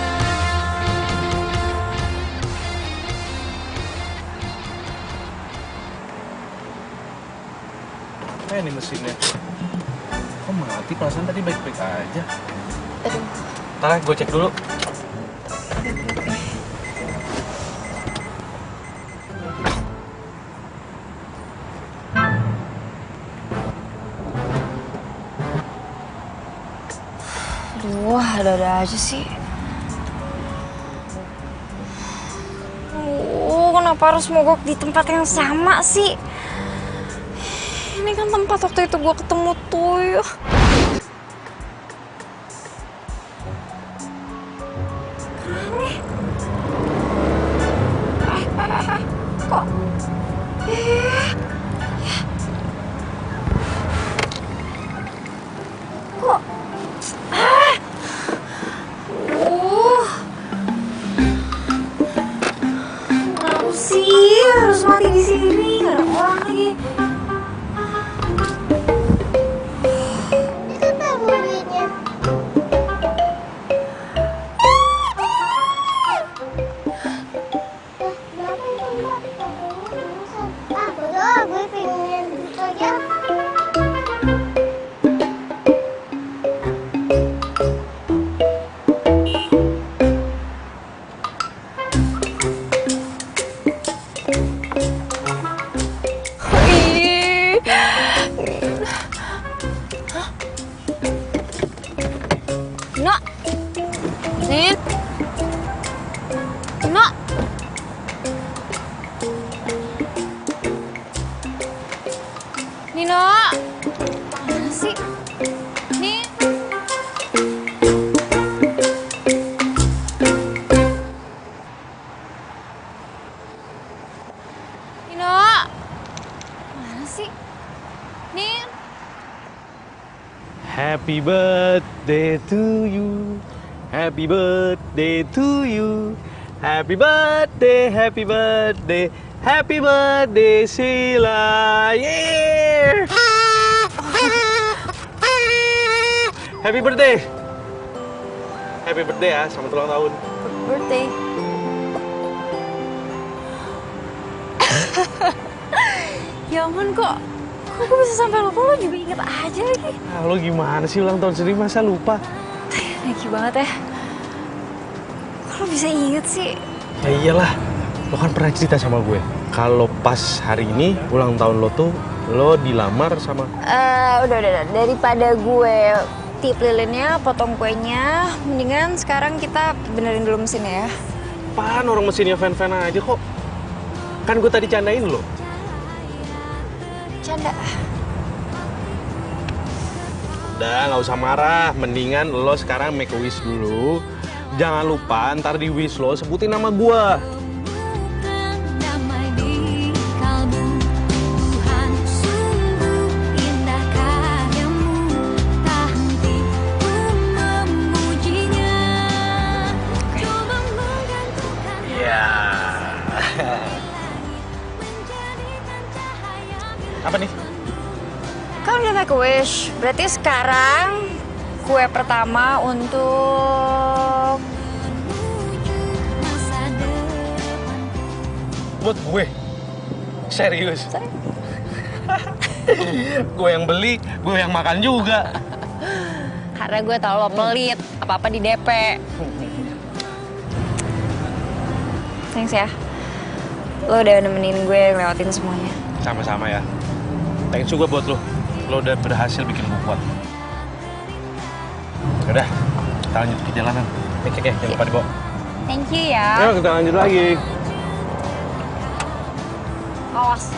Ini mesinnya. Kok mati? Perasaan tadi baik-baik aja. Ntar gue cek dulu. Aduh, ada-ada aja sih. Kenapa harus mogok di tempat yang sama sih? Ini kan tempat waktu itu gue ketemu Tuyul. Kok? Kok? Kenapa sih harus mati di sini? Gak ada orang lagi. Nino. Nin. Nino. Nino. Mana sih? Nin. Nino. Mana sih? Nin. Happy birthday to you. Happy birthday to you. Happy birthday, happy birthday. Happy birthday Sheila. Yeah. Happy birthday. happy birthday ya, selamat ulang tahun. Birthday. Ya ampun, kok gue bisa sampai lupa, lo juga inget aja lagi. Lo gimana sih ulang tahun sendiri masa lupa? Thank you banget ya. Kok lo bisa inget sih? Ya iyalah, lo kan pernah cerita sama gue kalau pas hari ini ulang tahun lo tuh lo dilamar sama... Udah. Daripada gue tip lilinnya, potong kuenya, mendingan sekarang kita benerin dulu mesinnya ya. Apaan orang mesinnya fan-fan aja kok? Kan gue tadi candain lo. Canda. Udah, nggak usah marah. Mendingan lo sekarang make a wish dulu. Jangan lupa ntar di wish lo sebutin nama gue. Apa nih? Kan udah make a wish, berarti sekarang kue pertama untuk... Buat gue? Serius? Gue yang beli, gue yang makan juga. Karena gue tau lo pelit, apa-apa di DP. Thanks ya. Lo udah nemenin gue ngelewatin semuanya. Sama-sama ya. Thanks juga buat lo. Lo udah berhasil bikin gue kuat. Udah, kita lanjut ke jalanan. Oke, jangan lupa dibawa. Thank you ya. Yuk, kita lanjut lagi. Awas.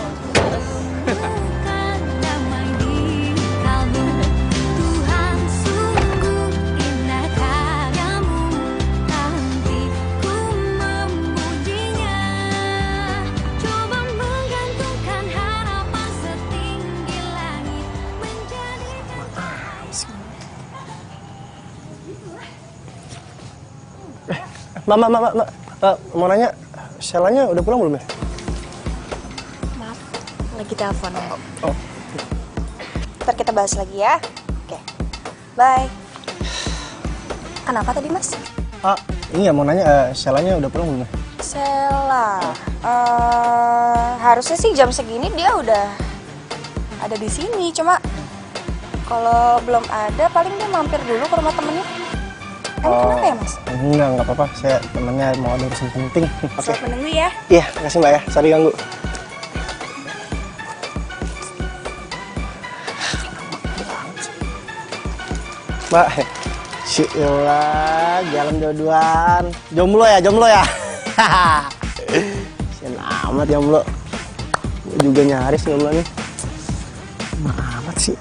Mbak, mau nanya, Shelanya udah pulang belum ya? Maaf, lagi telepon. Oh. Ntar kita bahas lagi ya. Oke, bye. Kenapa tadi, Mas? Iya mau nanya, Shelanya udah pulang belum ya? Sela, harusnya sih jam segini dia udah ada di sini. Cuma kalau belum ada, paling dia mampir dulu ke rumah temennya. Kenapa ya, Mas? Enggak apa-apa. Saya temennya mau ada urusan penting. Oke. Saya menunggu ya. Iya, makasih Mbak ya. Sorry ganggu. Mbak, Syukurlah, jalan dua-duaan. Jomblo ya? Sian amat jomblo. Gue juga nyaris jomblo nih. Amat sih.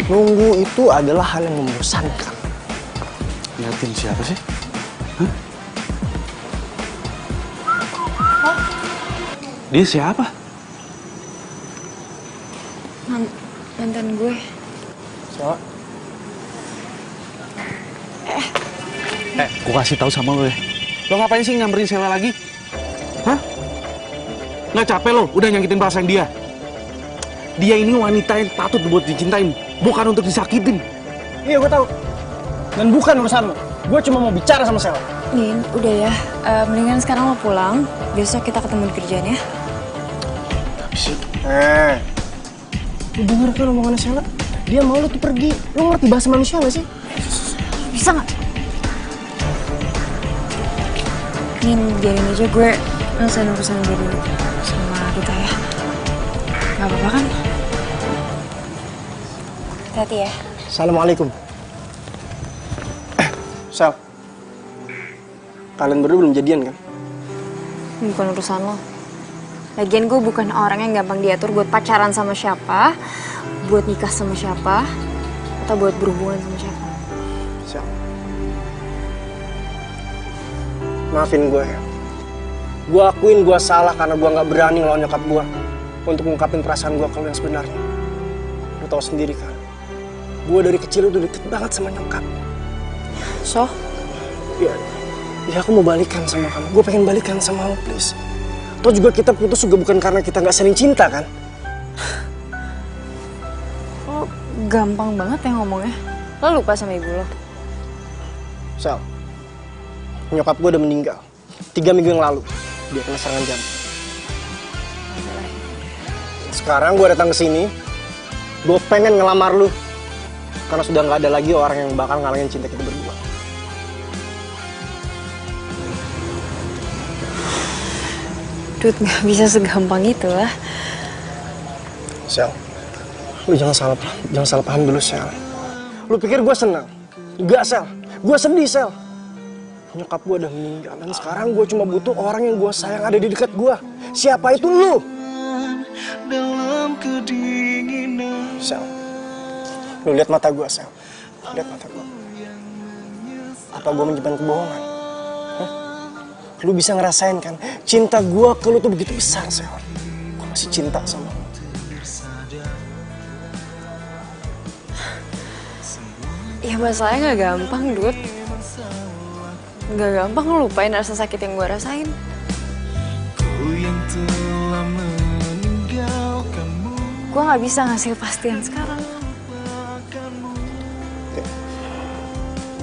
Nunggu itu adalah hal yang membosankan. Liatin siapa sih? Hah? Dia siapa? Mantan gue. Siapa? Gue kasih tahu sama lo ya. Lo ngapain sih nyamperin Sheila lagi? Hah? Nggak capek lo udah nyakitin perasaan dia? Dia ini wanita yang patut buat dicintain, bukan untuk disakitin. Iya, gue tahu. Dan bukan urusan lo. Gue cuma mau bicara sama Sheila. Nin, udah ya. Mendingan sekarang lo pulang. Besok kita ketemu di kerjaan ya. Tapi sih. Lu denger kan omongannya Sheila? Dia mau lu tuh pergi. Lu ngerti bahasa manusia gak sih? Bisa nggak? Nin, biarin aja gue ngelesain urusan gue dulu sama Duta ya. Gak apa-apa kan? Hati-hati ya. Assalamualaikum. Sal, kalian berdua belum jadian kan? Bukan urusan lo. Lagian gue bukan orang yang gampang diatur buat pacaran sama siapa, buat nikah sama siapa, atau buat berhubungan sama siapa. Sal, maafin gue ya. Gue akuin gue salah karena gue gak berani ngelawan nyokap gue untuk ngungkapin perasaan gue kalau yang sebenarnya. Lo tau sendiri kan, gue dari kecil udah deket banget sama nyokap. So? Ya aku mau balikan sama kamu. Gue pengen balikan sama lo, please. Toh juga kita putus juga bukan karena kita gak saling cinta kan? gampang banget ya ngomongnya. Lo lupa sama ibu lo? Sel, nyokap gue udah meninggal 3 minggu yang lalu. Dia kena serangan jantung. Sekarang gue datang ke sini, gue pengen ngelamar lu. Karena sudah nggak ada lagi orang yang bakal ngalangin cinta kita berdua. Dut, nggak bisa segampang itu lah. Sel, lu jangan salah paham dulu, Sel. Lu pikir gue senang? Enggak, Sel. Gue sedih, Sel. Nyokap gue udah meninggal dan sekarang gue cuma butuh orang yang gue sayang ada di dekat gue. Siapa itu lu? Sel, lu lihat mata gue, Sel. Lihat mata gue. Apa gue menyimpan kebohongan? Hah? Lu bisa ngerasain kan? Cinta gue ke lu tuh begitu besar, Sel. Gue masih cinta sama lu. Ya masalahnya nggak gampang, Dut. Nggak gampang ngelupain rasa sakit yang gue rasain. Gue nggak bisa ngasih kepastian sekarang.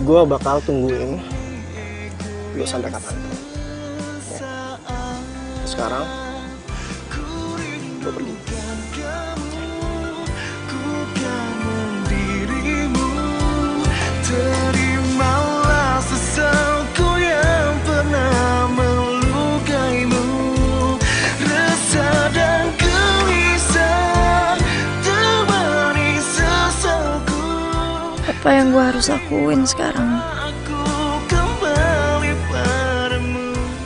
Gue bakal tungguin lu sampai kapanpun. Ya. Sekarang gue pergi. Terimalah sesalku yang pernah melukaimu. Rasa dan gelisah temani sesalku. Apa yang gue harus lakuin sekarang?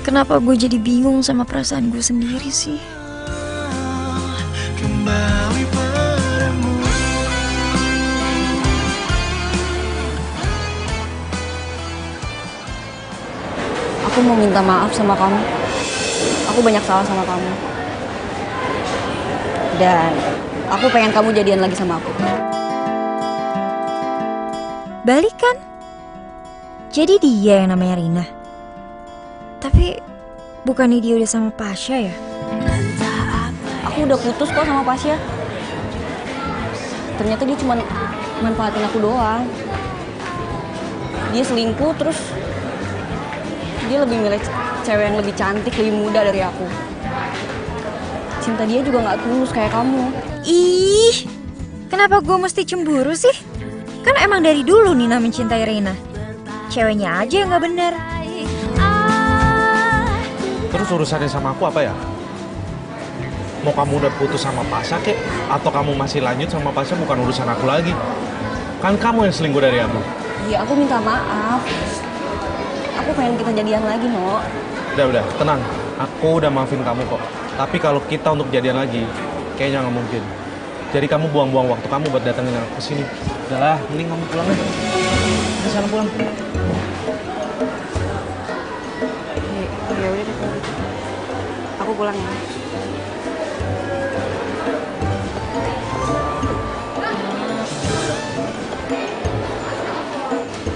Kenapa gue jadi bingung sama perasaan gue sendiri sih? Kembali padamu. Aku mau minta maaf sama kamu. Aku banyak salah sama kamu. Dan aku pengen kamu jadian lagi sama aku. Balikan? Jadi dia yang namanya Rina? Tapi bukannya dia udah sama Pasha ya? Aku udah putus kok sama Pasha. Ternyata dia cuma manfaatin aku doang. Dia selingkuh terus dia lebih milih cewek yang lebih cantik, lebih muda dari aku. Cinta dia juga gak tulus kayak kamu. Ih, kenapa gue mesti cemburu sih? Kan emang dari dulu Nina mencintai Rina. Ceweknya aja yang gak bener. Terus urusannya sama aku apa ya? Mau kamu udah putus sama Pasha kek? Atau kamu masih lanjut sama Pasha bukan urusan aku lagi? Kan kamu yang selingkuh dari aku. Iya, aku minta maaf. Aku pengen kita jadian lagi, No. Udah, tenang. Aku udah maafin kamu kok. Tapi kalau kita untuk jadian lagi, kayaknya nggak mungkin. Jadi kamu buang-buang waktu kamu buat datengin aku ke sini. Udahlah, mending kamu pulang aja. Ke sana pulang. Ya udah deh kalau gitu. Aku pulang ya.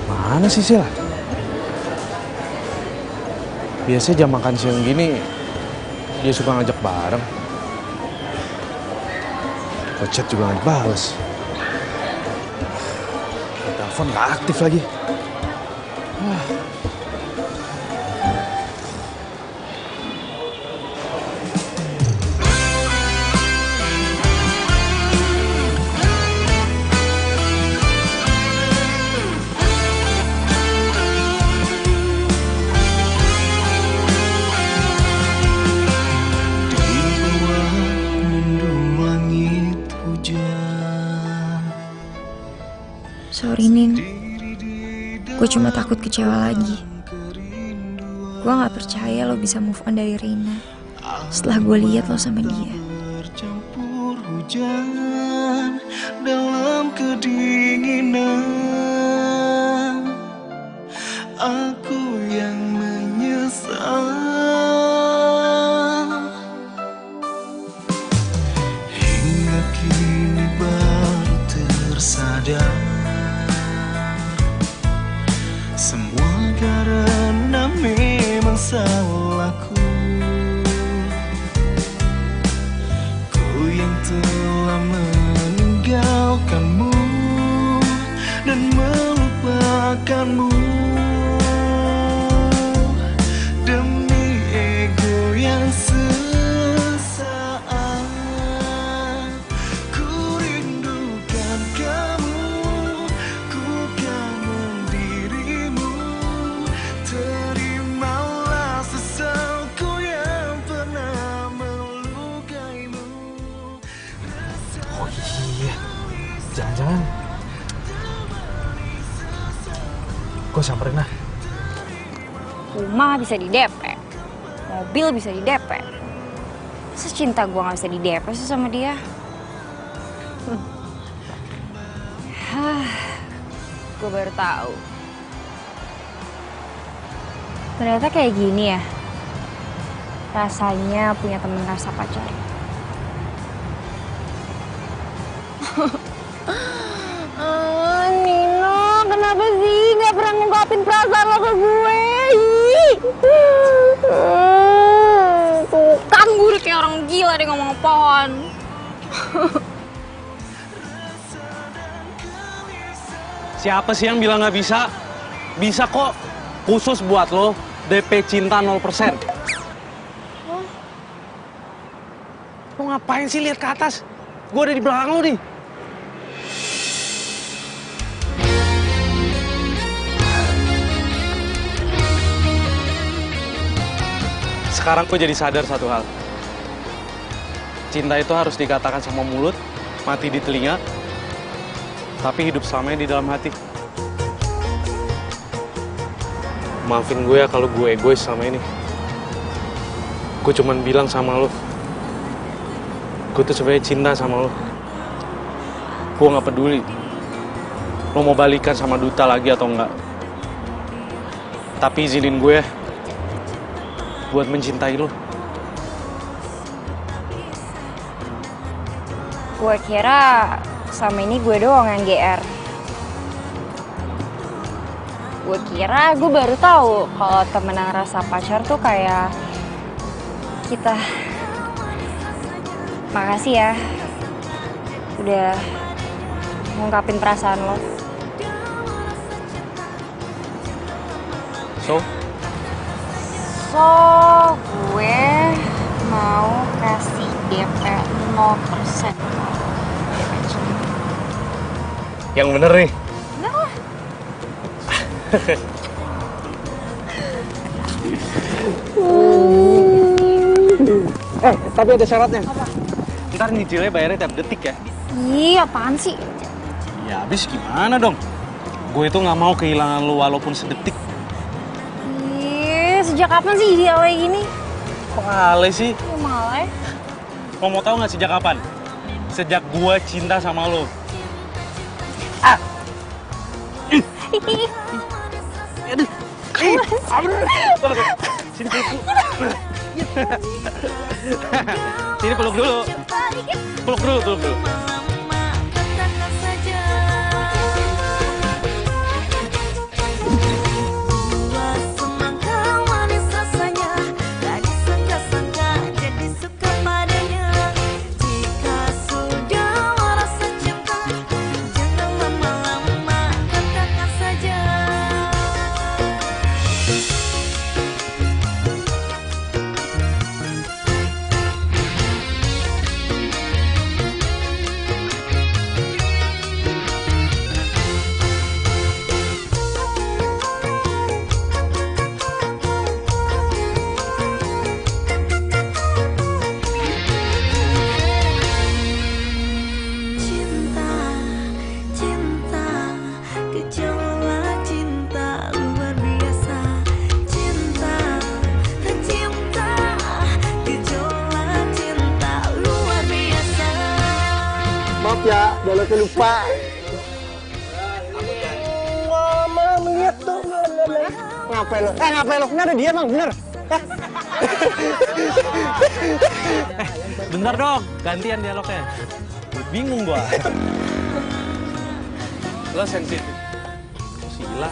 Mana sih Sil? Biasanya jam makan siang gini dia suka ngajak bareng. Chat juga nggak dibales. Telepon nggak aktif lagi. Sorry Nin, gue cuma takut kecewa lagi. Gue gak percaya lo bisa move on dari Rina setelah gue lihat lo sama dia. Bercampur hujan dalam kedinginan, aku yang menyesal. Hingga kini baru tersadar, semua karena memang salahku. Ku yang telah meninggalkanmu. Iya, jangan-jangan gue samperin lah. Rumah bisa di DP, mobil bisa di DP. Masa cinta gue gak bisa di DP sih sama dia? Gue baru tahu. Ternyata kayak gini ya rasanya punya temen rasa pacar. Nino, kenapa sih gak pernah ngungkapin perasaan lo ke gue? Tuh kan gue udah kayak orang gila deh ngomong apaan. Siapa sih yang bilang nggak bisa? Bisa kok. Khusus buat lo, DP cinta 0%. Lo ngapain sih lihat ke atas? Gue ada di belakang lo nih. Sekarang gue jadi sadar satu hal. Cinta itu harus dikatakan sama mulut, mati di telinga, tapi hidup selamanya di dalam hati. Maafin gue ya kalau gue egois selama ini. Gue cuman bilang sama lo, gue tuh sebenarnya cinta sama lo. Gue gak peduli lo mau balikan sama Duta lagi atau enggak. Tapi izinin gue buat mencintai lo. Gue kira sama ini gue doang yang GR. Gue kira gue baru tahu kalau temenan rasa pacar tuh kayak kita. Makasih ya udah ngungkapin perasaan lo. So, gue mau kasih DP 0%. yang bener nih. Bener lah. Tapi ada syaratnya. Apa? Ntar nyicilnya bayarnya tiap detik ya. Iya, apaan sih? Ya habis gimana dong? Gue itu nggak mau kehilangan lo walaupun sedetik. Ih, sejak kapan sih jadi alay gini? Kok alay sih? Emang alay? Lo mau tahu nggak sejak kapan? Sejak gue cinta sama lo. Aduh. Sini peluk. Sini peluk dulu. Peluk dulu. Maaf ya, udah lupa. Mama melihat tuh. Ngapain lo? Ngapain lo? Ini ada dia, Bang, bener. Bentar dong, gantian dialognya. Bingung gua. Lo sensitif. Sila.